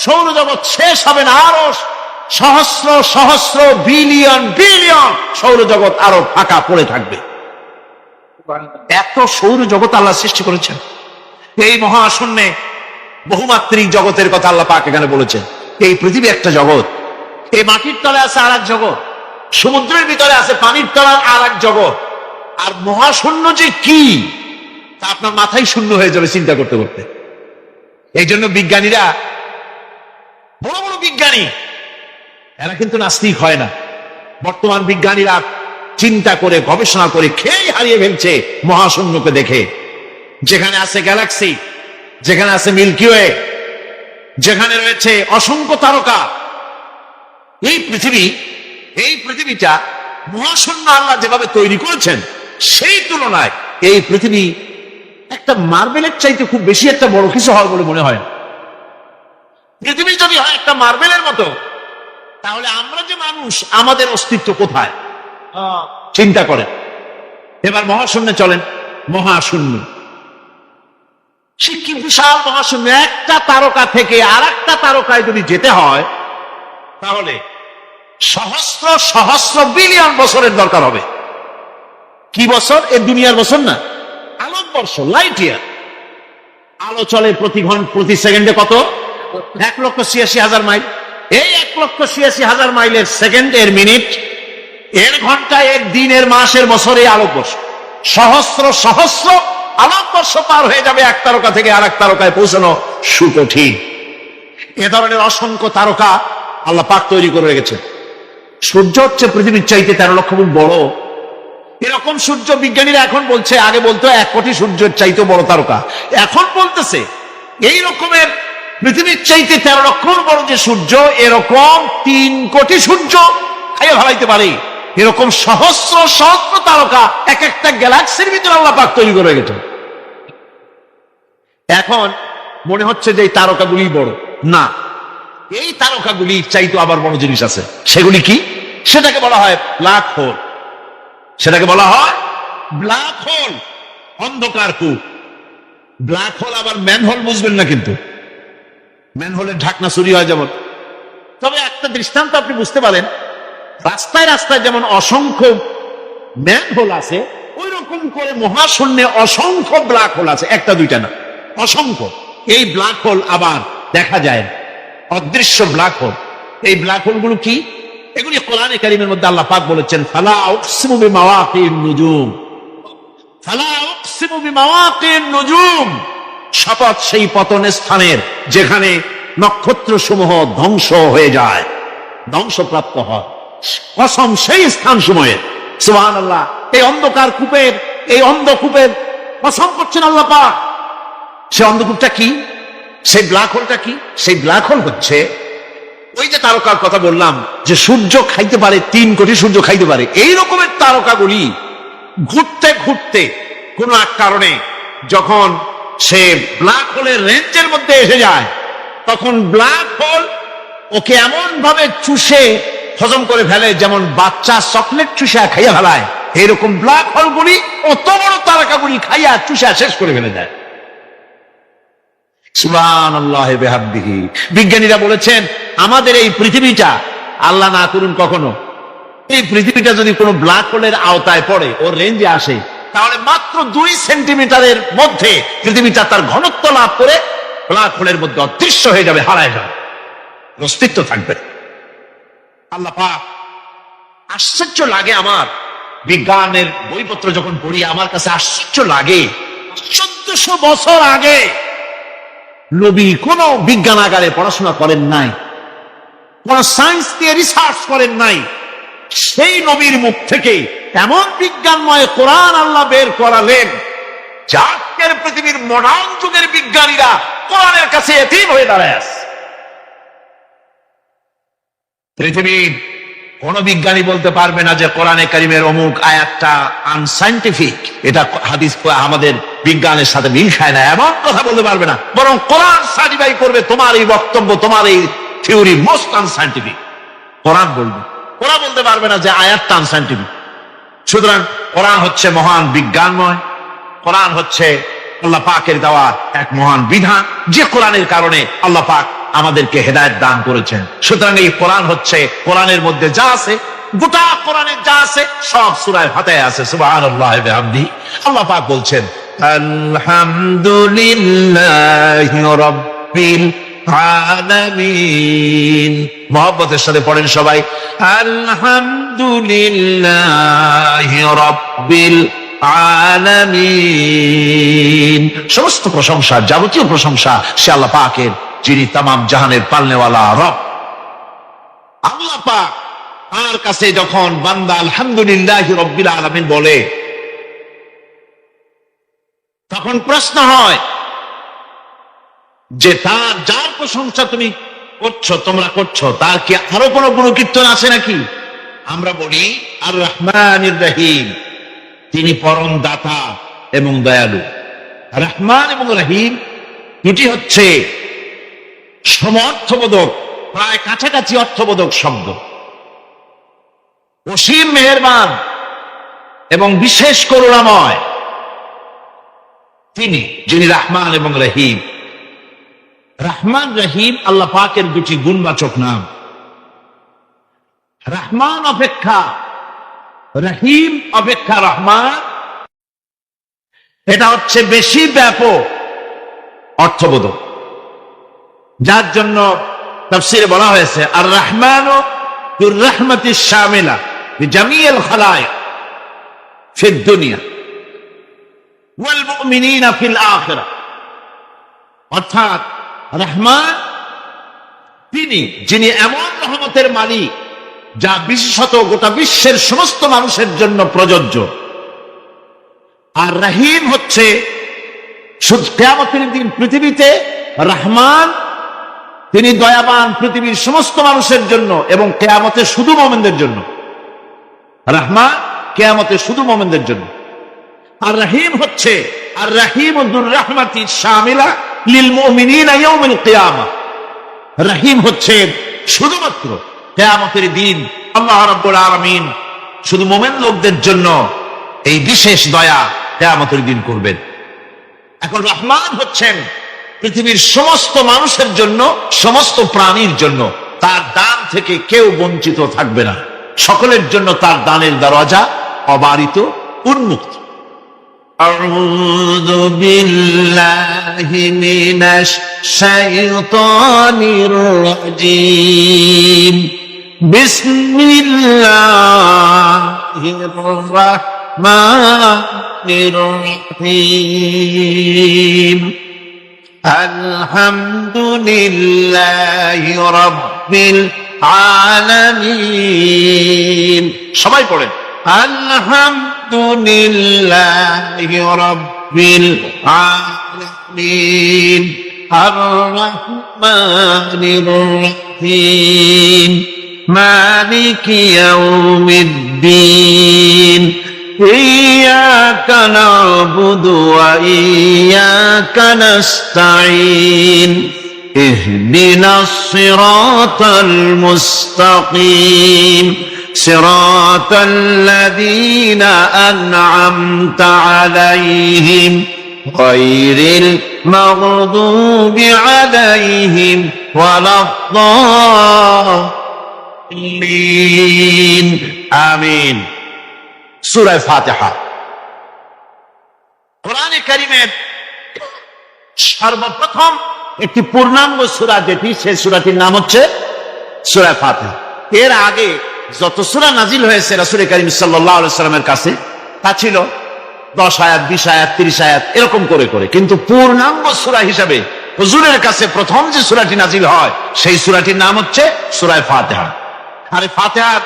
সৌরজগৎ শেষ হবে না। আরো সহস্র সহস্র বিলিয়ন বিলিয়ন সৌরজগৎ আরো ফাঁকা পড়ে থাকবে। এত সৌরজগৎ আল্লাহ সৃষ্টি করেছেন। এই মহাশূন্যে বহুমাত্রিক জগতের কথা আল্লাহ পাক এখানে বলেছেন। এই পৃথিবী একটা জগৎ, এই মাটির তলে আছে আর এক জগৎ, সমুদ্রের ভিতরে আছে পানির তলার আর এক জগৎ। আর মহাশূন্য যে কি তা আপনার মাথায় শূন্য হয়ে যাবে চিন্তা করতে করতে। এই জন্য বিজ্ঞানীরা, বড় বড় বিজ্ঞানী, এরা কিন্তু নাস্তিক হয় না। বর্তমান বিজ্ঞানীরা চিন্তা করে গবেষণা করে খেয়ে হারিয়ে ফেলছে মহাশূন্যকে দেখে। যেখানে আছে গ্যালাক্সি, যেখানে আছে মিল্কি ওয়ে, যেখানে রয়েছে অসংখ্য তারকা, এই পৃথিবীটা মহাশূন্য আল্লাহ যেভাবে তৈরি করেছেন সেই তুলনায় এই পৃথিবী একটা মার্বেলের চাইতে খুব বেশি একটা বড় কিছু হয় বলে মনে হয়। পৃথিবী যদি হয় একটা মার্বেলের মতো, তাহলে আমরা যে মানুষ, আমাদের অস্তিত্ব কোথায় চিন্তা করেন। এবার মহাশূন্যে চলেন, মহাশূন্য সে কি বিশাল মহাশূন্য। একটা তারকা থেকে আর একটা তারকায় যদি যেতে হয় তাহলে সহস্র সহস্র বিলিয়ন বছরের দরকার হবে। কি বছর? এ দুনিয়ার বছর না, আলোকবর্ষ, লাইট ইয়ার। আলো চলে প্রতি সেকেন্ডে কত? 1,86,000 মাইল। এই 1,86,000 মাইলের সেকেন্ড, এর মিনিট, এর ঘন্টা, এর দিন, এর মাস, এর বছর, এই আলোকবর্ষ। সহস্র সহস্র আলোকবর্ষ পার হয়ে যাবে এক তারকা থেকে আর এক তারকায় পৌঁছানো সুকঠিন। এ ধরনের অসংখ্য তারকা আল্লাহ পাক তৈরি করে রেখেছে। সূর্য হচ্ছে পৃথিবীর চাইতে 13 লক্ষ গুণ বড়। এরকম সূর্য বিজ্ঞানীরা এখন বলছে, আগে বলতো 1 কোটি সূর্যের চাইতে বড় তারকা, এখন বলতেছে এই রকমের পৃথিবীর চাইতে 13 লক্ষ গুণ বড় যে সূর্য, এরকম 3 কোটি সূর্য খাইয়া ভালাইতে পারে। এরকম সহস্র সহস্র তারকা এক একটা গ্যালাক্সির ভিতরে আল্লাহ পাক তৈরি করে গেছে। এখন মনে হচ্ছে যে এই তারকাগুলি বড় না, এই তারকাগুলির চাইতে আবার বড় জিনিস আছে। সেগুলি কি? সেটাকে বলা হয় ব্ল্যাক হোল। সেটাকে বলা হয় ব্ল্যাক হোল, অন্ধকার কূপ। ব্ল্যাক হোল আবার ম্যান হোল বুঝবেন না, কিন্তু ম্যান হোলের ঢাকনা চুরি হয় যেমন। তবে একটা দৃষ্টান্ত আপনি বুঝতে পারেন, রাস্তায় রাস্তায় যেমন অসংখ্য ম্যান হোল আছে, ওই রকম করে মহাশূন্যে অসংখ্য ব্ল্যাক হোল আছে, একটা দুইটা না, অসংখ্য। এই ব্ল্যাক হোল আবার দেখা যায় অদৃশ্য ব্ল্যাক হোল। এই ব্ল্যাক হোলগুলো কি? এগুলি কোরআনে কারীমের মধ্যে আল্লাহ পাক বলেছেন, ফালা উকসিমু বিমাওয়াকিন নুজুম, ফালা উকসিমু বিমাওয়াকিন নুজুম, শপথ সেই পতন স্থানের যেখানে নক্ষত্র সমূহ ধ্বংস হয়ে যায়, ধ্বংসপ্রাপ্ত হয়, কসম সেই স্থান সময়ে। সুবহানাল্লাহ। এই অন্ধকার কূপের, এই অন্ধকূপের কসম করছেন আল্লাহ পাক। সে অন্ধকূপটা কি? সেই ব্ল্যাক হোলটা কি? সেই ব্ল্যাক হোল হচ্ছে ওই যে তারকার কথা বললাম, যে সূর্য খাইতে পারে, 3 কোটি সূর্য খাইতে পারে। এই রকমের তারকাগুলি ঘুরতে ঘুরতে কোন এক কারণে যখন সে ব্ল্যাক হোলের রেঞ্জের মধ্যে এসে যায়, তখন ব্ল্যাক হোল ওকে এমন ভাবে চুষে হজম করে ফেলে যেমন বাচ্চা চকলেট চুষা খাইয়া ফেলায়। এইরকম ব্ল্যাক হোলগুলি অত বড় তারকাগুলি খাইয়া চুষা শেষ করে ফেলে দেয়। সুবহানাল্লাহ বিহামদিহি। বিজ্ঞানীরা বলেছেন, আমাদের এই পৃথিবীটা, আল্লাহ না করুন কখনো, এই পৃথিবীটা যদি কোনো ব্ল্যাক হোলের আওতায় পড়ে, ওর রেঞ্জে আসে, তাহলে মাত্র 2 সেন্টিমিটারের মধ্যে পৃথিবীটা তার ঘনত্ব লাভ করে ব্ল্যাক হোলের মধ্যে অদৃশ্য হয়ে যাবে, হারায় যাবে, অস্তিত্ব থাকবে। আল্লাহ পাক, আশ্চর্য লাগে আমার বিজ্ঞানের বইপত্র যখন পড়ি, আমার কাছে আশ্চর্য লাগে। 1400 বছর আগে নবী কোন বিজ্ঞানাগারে পড়াশোনা করেন নাই, কোন সায়েন্স নিয়ে রিসার্চ করেন নাই। সেই নবীর মুখ থেকে এমন বিজ্ঞানময় কোরআন আল্লাহ বের করালেন, যা আজকের পৃথিবীর মডার্ন যুগের বিজ্ঞানীরা কোরআনের কাছে এতিম হয়ে দাঁড়ায় আছে। পৃথিবীর কোন বিজ্ঞানী বলতে পারবে না যে কোরআনে কারীমের অমুক আয়াতটা আনসাইন্টিফিক, এটা হাদিস আমাদের বিজ্ঞানের সাথে মিল খায় না, এমন কথা বলতে পারবে না। বরং কোরআন সার্টিফাই করবে তোমার এই বক্তব্য, তোমার এই থিওরি মোস্ট আনসাইন্টিফিক। কোরআন বলবে, ওরা বলতে পারবে না যে আয়াতটা আনসাইন্টিফিক। সুতরাং কোরআন হচ্ছে মহান বিজ্ঞানময়, কোরআন হচ্ছে আল্লাহ পাকের দেওয়া এক মহান বিধান, যে কোরআনের কারণে আল্লাহ পাক আমাদেরকে হেদায়েত দান করেছেন। সুতরাং এই কোরআন হচ্ছে, কোরআনের মধ্যে যা আছে, গোটা কোরআনের যা আছে সব সূরা ফাতিহায় আছে। সুবহানাল্লাহি ওয়া বিহামদিহি। আল্লাহ পাক বলছেন, আলহামদুলিল্লাহি রাব্বিল আলামিন। মহব্বতের সাথে পড়েন সবাই, আলহামদুলিল্লাহি রাব্বিল আলামিন। সমস্ত প্রশংসা, যাবতীয় প্রশংসা সে আল্লাহ পাকের, যিনি তামাম জাহানের পালনেওয়ালা রব। আল্লাহ পাক তার কাছে যখন বান্দা আলহামদুলিল্লাহি রাব্বিল আলামিন বলে, তখন প্রশ্ন হয় যে তার যার প্রশংসা তুমি করছো, তোমরা করছো, তার কি আরো কোনো গুণকীর্তন আছে নাকি? আমরা বলি আর রহমানির রহিম, তিনি পরম দাতা এবং দয়ালু। রহমান এবং রহিম দুটি হচ্ছে সমর্থবোধক, প্রায় কাছাকাছি অর্থবোধক শব্দ। অসীম মেহেরবান এবং বিশেষ করুণাময় তিনি, যিনি রহমান এবং রহিম। রহমান রহিম আল্লাহ পাকের দুটি গুণবাচক নাম। রহমান অপেক্ষা রহিম অপেক্ষা রহমান, এটা হচ্ছে বেশি ব্যাপক অর্থবোধক, যার জন্য তাফসীরে বলা হয়েছে আর রহমানু যুর রাহমাতিশ শামিলা লিজামিল খালায়েক ফিদ দুনিয়া ওয়াল মুমিনিনা ফিল আখিরাহ। অর্থাৎ রহমান তিনি যিনি এমন রহমতের মালিক যা বিশেষত গোটা বিশ্বের সমস্ত মানুষের জন্য প্রযোজ্য। আর রহিম হচ্ছে শুধু কিয়ামতের দিন পৃথিবীতে রহমান, তিনি দয়াবান পৃথিবীর সমস্ত মানুষের জন্য এবং কিয়ামতে শুধু মুমিনদের জন্য। রহমান কিয়ামতে শুধু মুমিনদের জন্য। আর রহিম হচ্ছে আর রহিম দুর রাহমাতি শামিলা লিল মুমিনিনা ইয়াউমিল কিয়ামা। রহিম হচ্ছে শুধুমাত্র কিয়ামতের দিন আল্লাহ রাব্বুল আলামিন শুধু মুমিন লোকদের জন্য এই বিশেষ দয়া কিয়ামতের দিন করবেন। এখন রহমান হচ্ছেন পৃথিবীর সমস্ত মানুষের জন্য, সমস্ত প্রাণীর জন্য। তার দান থেকে কেউ বঞ্চিত থাকবে না, সকলের জন্য তার দানের দরজা অবারিত, উন্মুক্ত। أعوذ بالله من الشيطان الرجيم بسم الله الرحمن الرحيم الحمد لله رب العالمين সবাই পড়েন الحمد لله رب العالمين الرحمن الرحيم مالك يوم الدين إياك نعبد وإياك نستعين اهدنا الصراط المستقيم صراط الذين أنعمت عليهم غير المغضوب عليهم ولا الضالين آمين সূরা ফাতিহা কোরআনে কারীমের সর্বপ্রথম একটি পূর্ণাঙ্গ সূরা যেটি, সেই সূরাটির নাম হচ্ছে সূরা ফাতিহা। এর আগে যত সূরা নাজিল হয়েছে রাসূল কারীম সাল্লাল্লাহু আলাইহি ওয়াসাল্লামের কাছে তা ছিল 10 আয়াত, 20 আয়াত, 30 আয়াত এরকম করে করে, কিন্তু পূর্ণাঙ্গ সূরা হিসাবে হুজুরের কাছে প্রথম যে সূরাটি নাজিল হয় সেই সূরাটির নাম হচ্ছে সূরা ফাতিহা। আর ফাতিহার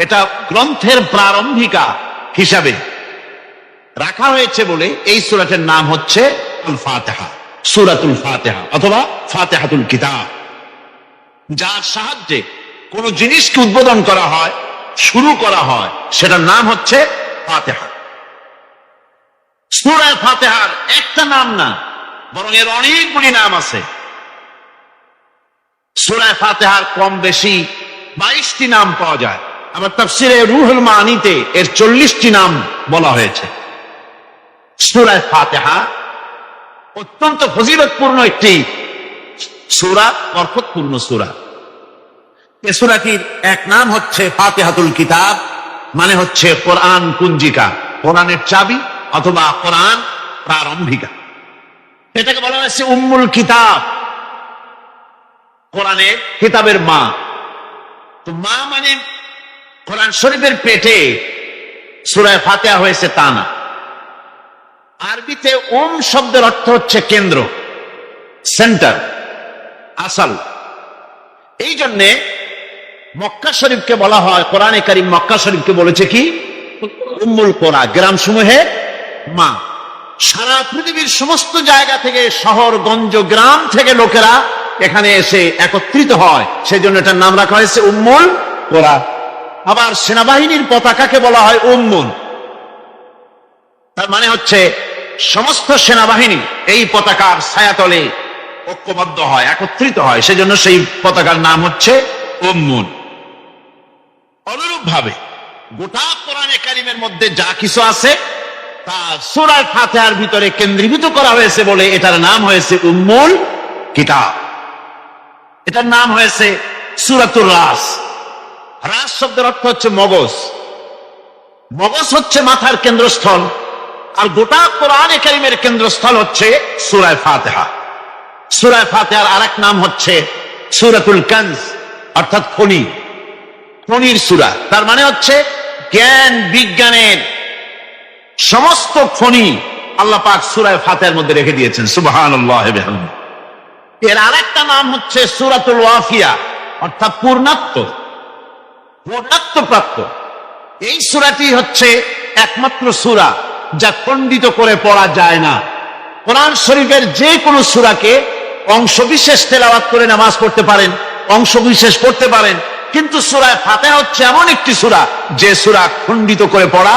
এটা গ্রন্থের প্রারম্ভিকা হিসাবে রাখা হয়েছে বলে এই সূরাটির নাম হচ্ছে আল ফাতিহা, সূরাতুল ফাতিহা অথবা ফাতিহাতুল কিতাব। যার সাহায্যে কোন জিনিসকে উদ্বোধন করা হয়, শুরু করা হয়, সেটার নাম হচ্ছে ফাতিহা। সূরা ফাতিহার একটা নাম না, বরং এর অনেকগুলি নাম আছে। সূরা ফাতিহার কম বেশি 22টি নাম পাওয়া যায়। আবার তাফসীরে রুহুল মানিতে এর 40টি নাম বলা হয়েছে। সূরা ফাতিহা অত্যন্ত ফজিলতপূর্ণ একটি সূরা, বরকতপূর্ণ সূরা। এই সূরাটির এক নাম হচ্ছে ফাতিহাতুল কিতাব, মানে হচ্ছে কোরআন পুঞ্জিকা, কোরআনের চাবি অথবা কোরআন প্রারম্ভিকা। এটাকে বলা হয়েছে উম্মুল কিতাব, কোরআনের কিতাবের মা। তো মা মানে কোরআন শরীফের পেটে সূরা ফাতিহা হয়েছে তা না। আরবিতে শব্দের অর্থ হচ্ছে কেন্দ্র, সেন্টার, আসল। এই জন্যে মক্কা শরীফকে বলা হয়, কোরআনে কারীম মক্কা শরীফকে বলেছে কি উম্মুল কোরা, গ্রাম সমূহের মা। সারা পৃথিবীর সমস্ত জায়গা থেকে, শহর গঞ্জ গ্রাম থেকে লোকেরা এখানে এসে একত্রিত হয়, সেই জন্য এটার নাম রাখা হয়েছে উম্মুল কোরা। আবার সেনাবাহিনীর পতাকাকে বলা হয় উম্মুন, তার মানে হচ্ছে সমস্ত সেনাবাহিনী এই পতাকার ছায়াতলে ঐক্যবদ্ধ হয়, একত্রিত হয়, সেজন্য সেই পতাকার নাম হচ্ছে উম্মুন। অনুরূপ ভাবে গোটা কোরআনে কারীমের মধ্যে যা কিছু আছে তা সূরা ফাতিহার ভিতরে কেন্দ্রীভূত করা হয়েছে বলে এটার নাম হয়েছে উম্মুল কিতাব। এটার নাম হয়েছে সূরাতুর রাস। রাস শব্দের অর্থ হচ্ছে মগজ। মগজ হচ্ছে মাথার কেন্দ্রস্থল, আর গোটা কোরআনে কারীমের কেন্দ্রস্থল হচ্ছে সূরা ফাতিহা। সূরা ফাতিহার আরেক নাম হচ্ছে সূরাতুল কানজ, অর্থাৎ খনি, খনির সূরা। তার মানে হচ্ছে জ্ঞান বিজ্ঞানের সমস্ত খনি আল্লাহ পাক সূরা ফাতিহার মধ্যে রেখে দিয়েছেন। সুবহানাল্লাহ ওয়া বিহামদিহি। এর আরেকটা নাম হচ্ছে সূরাতুল ওয়াফিয়া, অর্থাৎ পূর্ণাত্ম প্রাপ্ত। এই সূরাটি হচ্ছে একমাত্র সূরা যা খণ্ডিত করে পড়া যায় না। কোরআন শরীফের যে কোনো সূরাকে অংশবিশেষ তেলাওয়াত করে নামাজ পড়তে পারেন, অংশবিশেষ পড়তে পারেন, কিন্তু সূরা ফাতিহা হচ্ছে এমন একটি সূরা যে সূরা খণ্ডিত করে পড়া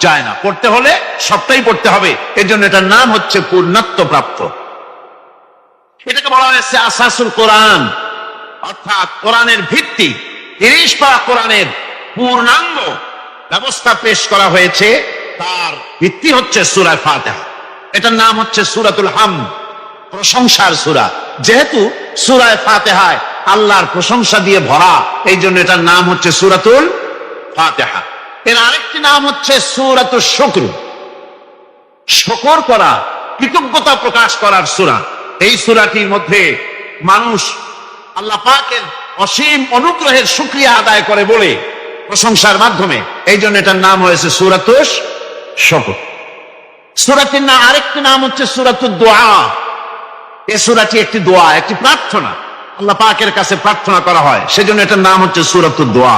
যায় না। পড়তে হলে সবটাই পড়তে হবে, এর জন্য এটার নাম হচ্ছে পূর্ণত্ব প্রাপ্ত। এটাকে বলা হয়েছে আসাসুল কোরআন, অর্থাৎ কোরআনের ভিত্তি। 30 পারা কোরআনের পূর্ণাঙ্গ ব্যবস্থা পেশ করা হয়েছে, তার ভিত্তি হচ্ছে সূরা ফাতিহা। এটার নাম হচ্ছে সূরাতুল হামদ, প্রশংসার সূরা। যেহেতু সূরা ফাতিহায় আল্লাহর প্রশংসা দিয়ে ভরা, এই জন্য এটার নাম হচ্ছে সূরাতুল ফাতিহা। এর আরেকটি নাম হচ্ছে সূরাতুশ শুকর, শুকর করা, কৃতজ্ঞতা প্রকাশ করার সূরা। এই সূরাটির মধ্যে মানুষ আল্লাহ পাকের অসীম অনুগ্রহের শুকরিয়া আদায় করে বলে প্রশংসার মাধ্যমে, এই জন্য এটার নাম হয়েছে সূরাতুশ শুকর। সূরাটির না আরেকটি নাম হচ্ছে সূরাতুদ দোয়া। এই সূরাটি একটি দোয়া, একটি প্রার্থনা, আল্লাহ পাকের কাছে প্রার্থনা করা হয়, সেজন্য এটার নাম হচ্ছে সূরাতুদ দোয়া।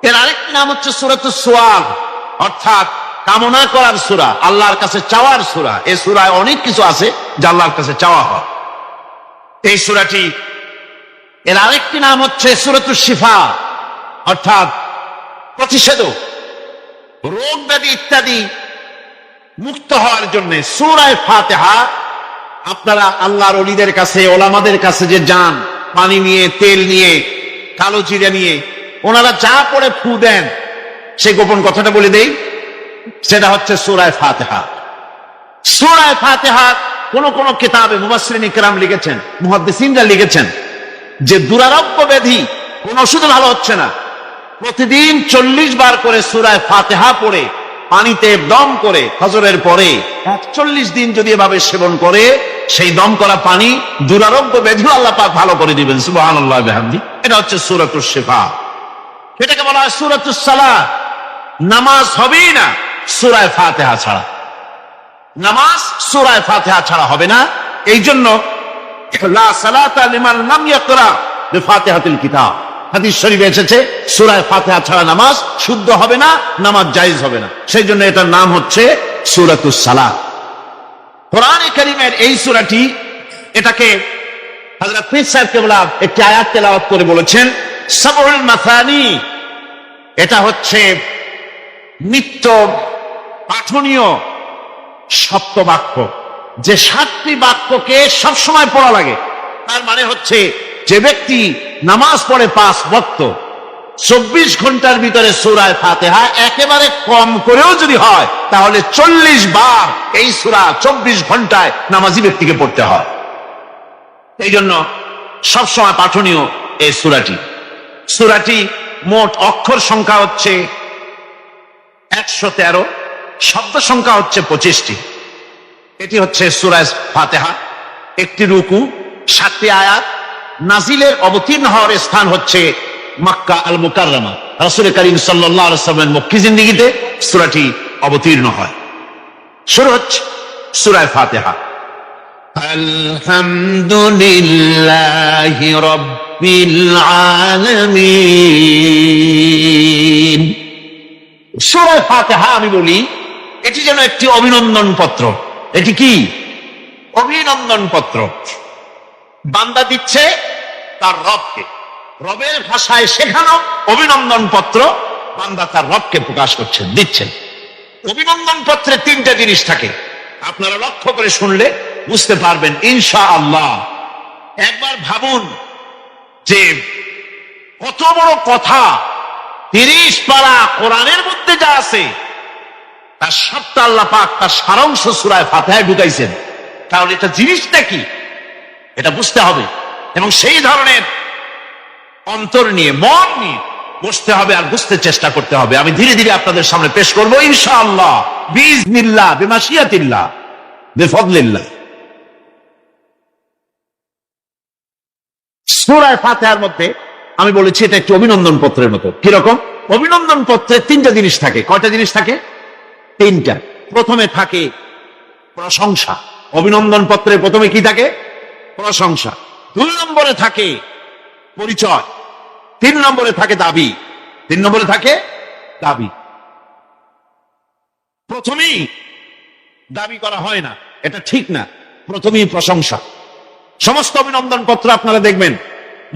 এর আরেকটি নাম হচ্ছে সূরাতুস সুআল, অর্থাৎ কামনা করার সূরা, আল্লাহর কাছে চাওয়ার সূরা। এই সূরায় অনেক কিছু আছে যা আল্লাহর কাছে চাওয়া হয়। এই সূরাটি এর আরেকটি নাম হচ্ছে সূরাতুশ শিফা, অর্থাৎ প্রতিষেধক, রোগ ব্যাধি ইত্যাদি মুক্ত হওয়ার জন্য। সূরা ফাতিহা আপনারা আল্লাহর ওলিদের কাছে, ওলামাদের কাছে যে যান, পানি নিয়ে, তেল নিয়ে, কালো জিরা নিয়ে, ওনারা যা পড়ে ফু দেন, সেই গোপন কথাটা বলে দেই, সেটা হচ্ছে সূরা ফাতিহা। সূরা ফাতিহা কোন কোন কিতাবে মুফাসসিরিন ইকরাম লিখেছেন, মুহাদ্দিসিনরা লিখেছেন যে দুরারোগ্য ব্যাধি, কোন ওষুধ ভালো হচ্ছে না, প্রতিদিন 40 বার করে সূরা ফাতিহা পড়ে পানিতে দম করে ফজরের পরে 41 দিন যদি এভাবে সেবন করে, সেই দম করা পানি দুরারোগ্য ব্যাধিও আল্লাহ পাক ভালো করে দিবেন। সুবহানাল্লাহ ওয়া বিহামদি। এটা হচ্ছে সূরাতুশ শিফা। এটাকে বলা হয় সূরাতুস সালাত। নামাজ হবেই না সূরা ফাতিহা ছাড়া, নামাজ সূরা ফাতিহা ছাড়া হবে না। এই জন্য লা সালাতা লিমান লাম ইয়াকরা বিফাতিহাতিল কিতাব, হাদিস শরীফে এসেছে সূরা ফাতিহা ছাড়া নামাজ শুদ্ধ হবে না, নামাজ জায়েজ হবে না। সেই জন্য এটার নাম হচ্ছে সূরাতুস সালাত। কোরআনে কারীমের এই সূরাটি, এটাকে হযরত পীর সাহেব কেবলা একটি আয়াত তেলাওয়াত করে বলেছেন সাবউল মাসানি। এটা হচ্ছে নিত্য পাঠনীয় সপ্ত বাক্য, যে 7টি বাক্যকে সবসময় পড়া লাগে। তার মানে হচ্ছে যে ব্যক্তি নামাজ পড়ে 5 ওয়াক্ত, 24 ঘন্টার ভিতরে সূরা ফাতিহা একেবারে কম করেও যদি হয়, তাহলে 40 বার এই সূরা 24 ঘন্টায় নামাজি ব্যক্তিকে পড়তে হয়। এই জন্য সবসময় পাঠনীয় এই সূরাটি। সূরাটি মোট অক্ষর সংখ্যা হচ্ছে 113, শব্দ সংখ্যা হচ্ছে 25টি। এটি হচ্ছে সূরা ফাতিহা। একটি রুকু, 7টি আয়াত। নাজিলের অবতীর্ণ হওয়ার স্থান হচ্ছে মক্কা আল মুকাররমা। রাসূল করিম সাল্লাল্লাহু আলাইহি ওয়াসাল্লামের মক্কি জিন্দেগিতে সূরাটি অবতীর্ণ হয়। শুরু হচ্ছে সূরা ফাতিহা। আলহামদুলিল্লাহি রাব্বিল আলামিন। সূরা ফাতিহা আমি বলি, এটি যেন একটি অভিনন্দন পত্র। এটি কি? অভিনন্দন পত্র। বান্দা দিচ্ছে তার রবকে, রবের ভাষায় শেখানো অভিনন্দন পত্র বান্দা তার রবকে প্রকাশ করছেন, দিচ্ছেন। অভিনন্দন পত্রে 3টা জিনিস থাকে, আপনারা লক্ষ্য করে শুনলে বুঝতে পারবেন ইনশাআল্লাহ। একবার ভাবুন যে কত বড় কথা, 30 পারা কোরআনের মধ্যে যা আছে তার সবটা আল্লাহ পাক তার সারাংশ সূরা ফাতিহায় ঢুকাইছেন। তাহলে এটা জিনিসটা কি, এটা বুঝতে হবে, এবং সেই ধরনের অন্তর নিয়ে, মন নিয়ে বসতে হবে আর বুঝতে চেষ্টা করতে হবে। আমি ধীরে ধীরে আপনাদের সামনে পেশ করবো ইনশাআল্লাহ, বিইজনিল্লাহ, বিমাশিয়াতিল্লাহ, বিফদলিল্লাহ। সূরা ফাতিহার মধ্যে আমি বলেছি এটা একটি অভিনন্দন পত্রের মতো। কিরকম? অভিনন্দন পত্রে 3টা জিনিস থাকে। কয়টা জিনিস থাকে? 3টা। প্রথমে থাকে প্রশংসা। অভিনন্দন পত্রের প্রথমে কি থাকে? প্রশংসা, 2 নম্বরে থাকে পরিচয়, 3 নম্বরে থাকে দাবি। 3 নম্বরে থাকে দাবি। প্রথমেই দাবি করা হয় না, এটা ঠিক না। প্রথমেই প্রশংসা। সমস্ত অভিনন্দন পত্র আপনারা দেখবেন,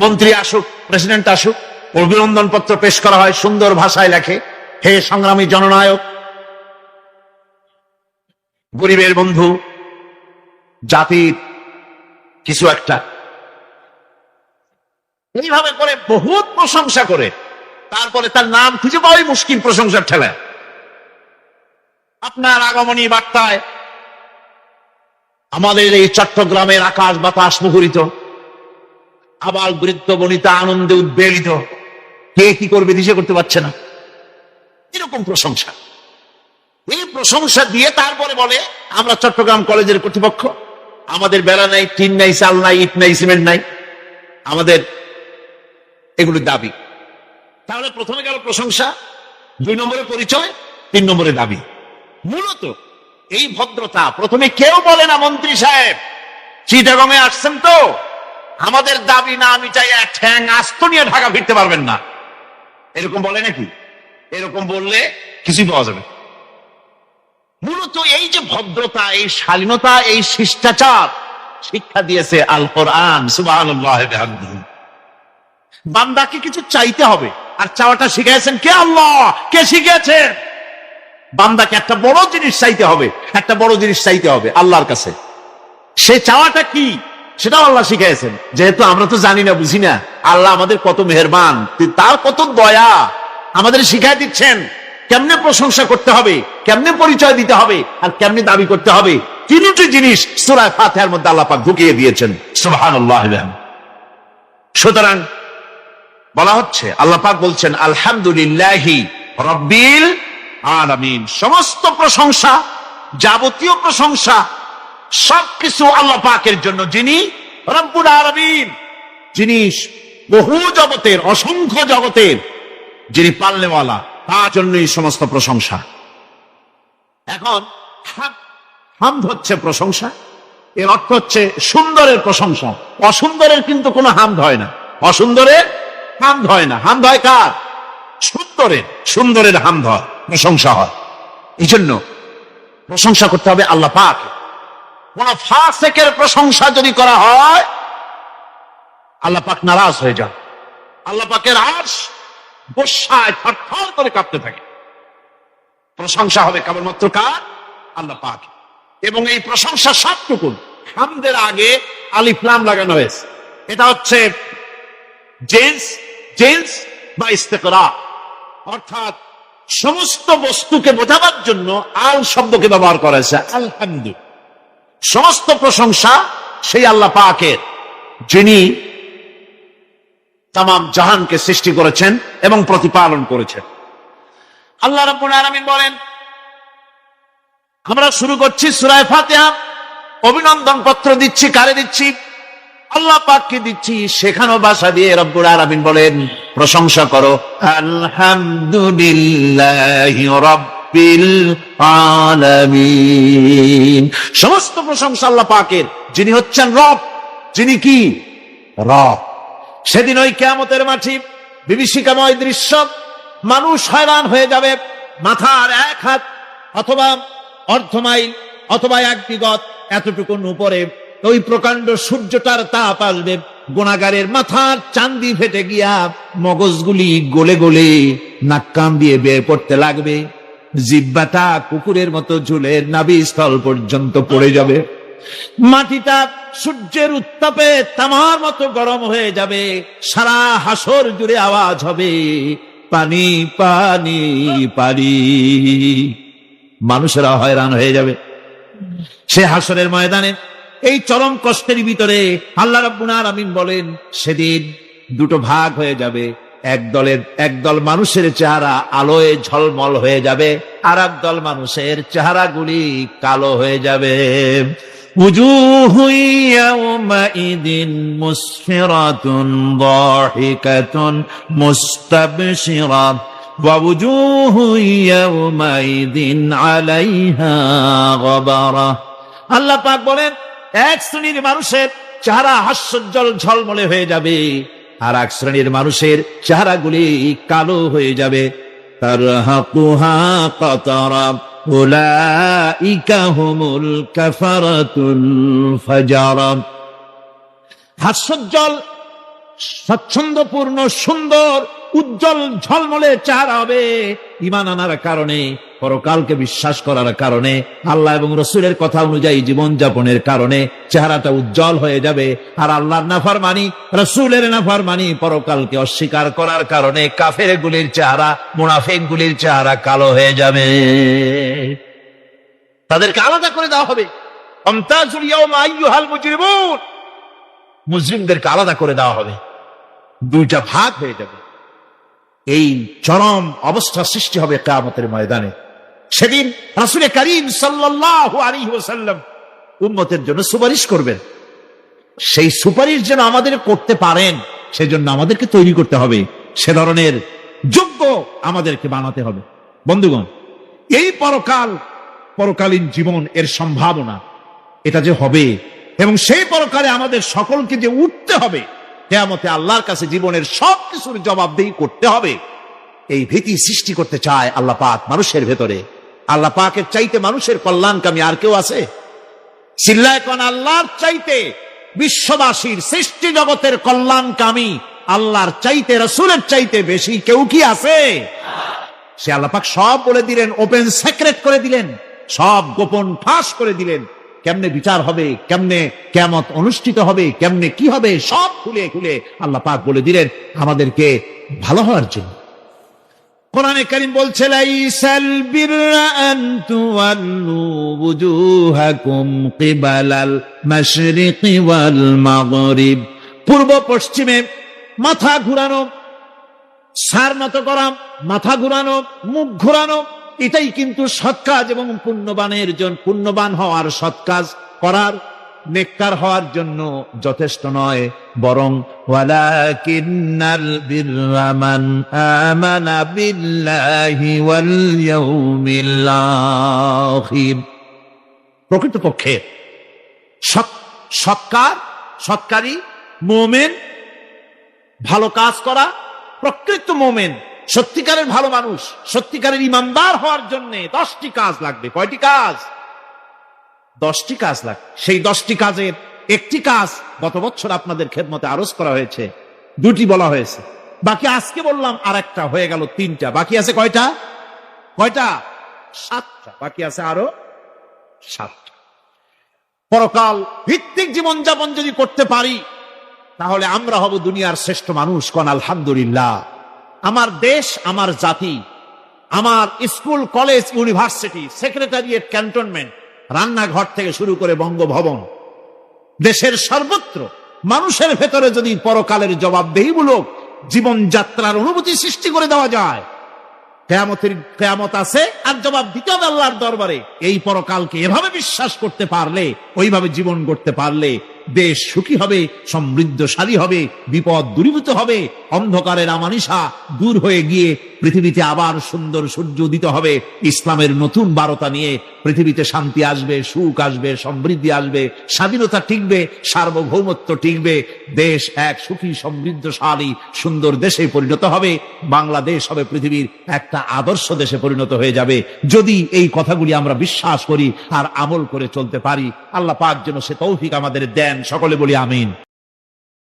মন্ত্রী আসুক, প্রেসিডেন্ট আসুক, অভিনন্দন পত্র পেশ করা হয়, সুন্দর ভাষায় লেখে, হে সংগ্রামী জননায়ক, গরিবের বন্ধু, জাতির কিছু একটা, এইভাবে করে বহুত প্রশংসা করে তারপরে তার নাম খুঁজে পাওয়াই মুশকিল প্রশংসার ঠেলায়। আপনার আগমনী বার্তায় আমাদের এই চট্টগ্রামের আকাশ বাতাস মুখরিত, আবার বৃদ্ধ বনিতা আনন্দে উদ্বেলিত, কে কি করবে দিশে করতে পারছে না, এরকম প্রশংসা। এই প্রশংসা দিয়ে তারপরে বলে আমরা চট্টগ্রাম কলেজের কর্তৃপক্ষ, আমাদের বেলা নাই, টিন নাই, চাল নাই, ইট নাই, সিমেন্ট নাই, আমাদের এগুলো দাবি। তাহলে প্রথমে গেল প্রশংসা, 2 নম্বরে পরিচয়, 3 নম্বরে দাবি। মূলত এই ভদ্রতা প্রথমে কেউ বলে না, মন্ত্রী সাহেব চিটাগংয়ে আসছেন তো, আমাদের দাবি না মিটাই এক ঠ্যাং আস্ত নিয়ে ঢাকা ফিরতে পারবেন না, এরকম বলে নাকি? এরকম বললে কিছুই পাওয়া যাবে। মূলত এই যে ভদ্রতা, এই শালীনতা, এই শিষ্টাচার শিক্ষা দিয়েছে আল কোরআন। সুবহানাল্লাহ বিহামদিহি। বান্দাকে কিছু চাইতে হবে, আর চাওয়াটা শিখাইছেন কে? আল্লাহ। কে শিখিয়েছেন? বান্দাকে একটা বড় জিনিস চাইতে হবে, একটা বড় জিনিস চাইতে হবে আল্লাহর কাছে। সে চাওয়াটা কি সেটাও আল্লাহ শিখাইছেন। যেহেতু আমরা তো জানি না, বুঝি না, আল্লাহ আমাদের কত মেহেরবান, তার কত দয়া, আমাদের শিখাই দিচ্ছেন কেমনে প্রশংসা করতে হবে, কেমনে পরিচয় দিতে হবে, আর কেমনে দাবি করতে হবে। 3টি জিনিস সূরা ফাতিহার মধ্যে আল্লাহ পাক ঢুকিয়ে দিয়েছেন। সুবহানাল্লাহ। সুতরাং বলা হচ্ছে, আল্লাহ পাক বলছেন আলহামদুলিল্লাহি রাব্বিল আলামিন। সমস্ত প্রশংসা, যাবতীয় প্রশংসা সবকিছু আল্লাহ পাকের জন্য, যিনি রব্বুল আলামিন, যিনি বহু জগতের, অসংখ্য জগতের যিনি পালনেওয়ালা, তার জন্যই সমস্ত প্রশংসা। এখন হামদ হচ্ছে প্রশংসা, এর অর্থ হচ্ছে সুন্দরের প্রশংসা। অসুন্দরের কিন্তু কোনো হামদ হয় না, অসুন্দরের হামদ হয় না। হামদ হয় কার? সুন্দরের। সুন্দরের হামদ হয়, প্রশংসা হয়। এই জন্য প্রশংসা করতে হবে আল্লাহ পাক। কোন ফাসিকের প্রশংসা যদি করা হয়, আল্লাহ পাক নারাজ হয়ে যান। আল্লাহ পাকের আরশ গোসায় থরথর করে কাঁপতে থাকে। প্রশংসা হবে কেবলমাত্র কার? আল্লাহ পাক। এবং এই প্রশংসা সবটুকু হামদের আগে আলিফ লাম লাগানো হয়েছে। এটা হচ্ছে জিন্স বা ইস্তেকরার, অর্থাৎ সমস্ত বস্তুকে বোঝাবার জন্য আল শব্দকে ব্যবহার করা হয়েছে। আলহামদু, সমস্ত প্রশংসা সেই আল্লাহ পাকের, যিনি তামাম জাহানকে সৃষ্টি করেছেন এবং প্রতিপালন করেছেন। আল্লাহ রাব্বুল আলামিন বলেন, আমরা শুরু করছি সূরা ফাতিহা, অভিনন্দন পত্র দিচ্ছি। কারে দিচ্ছি? আল্লাহ পাককে দিচ্ছি। শেখানো ভাষা দিয়ে রব্বুল আলামিন বলেন, প্রশংসা করো আলহামদুলিল্লাহি রাব্বিল আলামিন। সমস্ত প্রশংসা আল্লাহ পাকের, যিনি হচ্ছেন রব। যিনি কি? রব। সেদিন ওই কিয়ামতের মাঠে বিভীষিকাময় দৃশ্য, মানুষ হয়রান হয়ে যাবে। মাথার 1 হাত অথবা অর্ধ মাইল অথবা 1 বিগত এতটুকুন উপরে ওই প্রকাণ্ড সূর্যটার তাপ আসবে। গুনাহগারের মাথার চান্দি ফেটে গিয়া মগজগুলি গলে গলে নাক কান দিয়ে বের পড়তে লাগবে। জিহ্বাটা কুকুরের মতো ঝুলে নাভিস্থল পর্যন্ত পড়ে যাবে। মাটিটা সূর্যের উত্তাপে তামার মতো গরম হয়ে যাবে। সারা হাসর জুড়ে আওয়াজ হবে, পানি পানি পানি। মানুষেরা হয়রান হয়ে যাবে সে হাসরের ময়দানে। এই চরম কষ্টের ভিতরে আল্লাহ রাব্বুল আলামিন বলেন, সেদিন 2টো ভাগ হয়ে যাবে। একদল মানুষের চেহারা আলোয় ঝলমল হয়ে যাবে, আর একদল মানুষের চেহারাগুলি কালো হয়ে যাবে। উজুহু ইয়াওমাইদিন মুসফিরাতুন দাহিকাতুন মুস্তাবশিরা ওয়া উজুহু ইয়াওমাইদিন আলাইহা গাবারা। আল্লাহ পাক বলেন, এক শ্রেণীর মানুষের চেহারা হাস্যোজ্জ্বল ঝলমলে হয়ে যাবে, আর এক শ্রেণীর মানুষের চেহারাগুলি কালো হয়ে যাবে। তারহাকুহা কাতারা উলাইকা হুমুল কাফারাতুল ফাজারা। হাস্যোজ্জ্বল, স্বচ্ছন্দপূর্ণ, সুন্দর, উজ্জ্বল ঝলমলে চেহারা হবে ঈমান আনার কারণে, পরকালকে বিশ্বাস করার কারণে, আল্লাহ এবং রসুলের কথা অনুযায়ী জীবন যাপনের কারণে চেহারাটা উজ্জ্বল হয়ে যাবে। আর আল্লাহর নাফরমানি, রসুলের নাফরমানি, পরকালকে অস্বীকার করার কারণে কাফের গুলির চেহারা, মুনাফিক গুলির চেহারা কালো হয়ে যাবে। তাদেরকে আলাদা করে দেওয়া হবে। আমতাজুল ইয়াওমা আইয়ুহাল মুজরিমুন, মুজরিমদেরকে আলাদা করে দেওয়া হবে, দুইটা ভাগ হয়ে যাবে। এই চরম অবস্থা সৃষ্টি হবে কিয়ামতের ময়দানে। সেদিন রাসূল করিম সাল্লাল্লাহু আলাইহি ওয়াসাল্লাম উম্মতের জন্য সুপারিশ করবেন। সেই সুপারিশ যেন আমাদের করতে পারেন, সেজন্য আমাদেরকে তৈরি করতে হবে, সে ধরনের যোগ্য আমাদেরকে বানাতে হবে। বন্ধুগণ, এই পরকালীন জীবন, এর সম্ভাবনা, এটা যে হবে এবং সেই পরকালে আমাদের সকলকে যে উঠতে হবে, কিয়ামতে আল্লাহর কাছে জীবনের সবকিছুর জবাবদিহি করতে হবে, এই ভীতি সৃষ্টি করতে চায় আল্লাহ পাক মানুষের ভেতরে। আল্লাহ পাকের চাইতে মানুষের কল্যাণকামী আর কেউ আছে? চিল্লায় কোন আল্লাহর চাইতে, বিশ্ববাসীর সৃষ্টি জগতের কল্যাণকামী আল্লাহর চাইতে, রাসূলের চাইতে বেশি কেউ কি আছে? সে আল্লাহ পাক সব বলে দিলেন, ওপেন সিক্রেট করে দিলেন, সব গোপন ফাঁস করে দিলেন। কেমনে বিচার হবে, কেমনে কিয়ামত অনুষ্ঠিত হবে, কেমনে কি হবে, সব খুলে খুলে আল্লাহ পাক বলে দিলেন আমাদেরকে ভালো হওয়ার জন্য। কোরআনে কারীম বলছে, লাইসাল বিররা আন তুওয়াল্লু ওয়ুজুহাকুম কিবালাল মাশরিকি ওয়াল মাগরিব। পূর্ব পশ্চিমে মাথা ঘুরানো, সার নত করা, মাথা ঘুরানো, মুখ ঘুরানো, এটাই কিন্তু সৎ কাজ এবং পুণ্যবান হওয়ার, সৎ কাজ করার, নেককার হওয়ার জন্য যথেষ্ট নয়, বরং ওয়ালাকিন্নাল বিররা মান আমানা বিল্লাহি ওয়াল ইয়াউমিল আখির। প্রকৃতপক্ষে সৎকারী মুমিন, ভালো কাজ করা, প্রকৃত মুমিন, সত্যিকারের ভালো মানুষ, সত্যিকারের ইমানদার হওয়ার জন্য 10টি কাজ লাগবে। কয়টি কাজ? 10টি কাজ লাগবে। সেই 10টি কাজের একটি কাজ গত বছর আপনাদের খেদমতে আরজ করা হয়েছে, 2টি বলা হয়েছে, বাকি আজকে বললাম আর একটা, হয়ে গেল 3টা। বাকি আছে কয়টা? 7টা। বাকি আছে আরো 7টা। পরকাল ভিত্তিক জীবনযাপন যদি করতে পারি, তাহলে আমরা হব দুনিয়ার শ্রেষ্ঠ মানুষ। কোন আলহামদুলিল্লাহ। আমার দেশ, আমার জাতি, আমার school, college, university, secretariat, cantonment, রান্নাঘর থেকে শুরু করে বঙ্গভবন, দেশের সর্বত্র মানুষের ভেতরে যদি পরকালের জবাবদেহিমূলক জীবনযাত্রার অনুভূতি সৃষ্টি করে দেওয়া যায়, কিয়ামত আছে আর জবাব দিতে হবে আল্লাহর দরবারে। এই পরকালকে এভাবে বিশ্বাস করতে পারলে, ওইভাবে জীবন করতে পারলে দেশ সুখী হবে, সমৃদ্ধশালী হবে, বিপদ দূরীভূত হবে, অন্ধকারের আমানিশা দূর হয়ে গিয়ে পৃথিবীতে আবার সুন্দর সূর্য উদিত হবে। ইসলামের নতুন বার্তা নিয়ে পৃথিবীতে শান্তি আসবে, সুখ আসবে, সমৃদ্ধি আসবে, স্বাধীনতা টিকবে, সার্বভৌমত্ব টিকবে, দেশ এক সুখী, সমৃদ্ধশালী, সুন্দর দেশে পরিণত হবে। বাংলাদেশ হবে পৃথিবীর একটা আদর্শ দেশে পরিণত হয়ে যাবে, যদি এই কথাগুলি আমরা বিশ্বাস করি আর আমল করে চলতে পারি। আল্লাহ পাক যেন সে তৌফিক আমাদের দেন। সকলে বলি আমিন।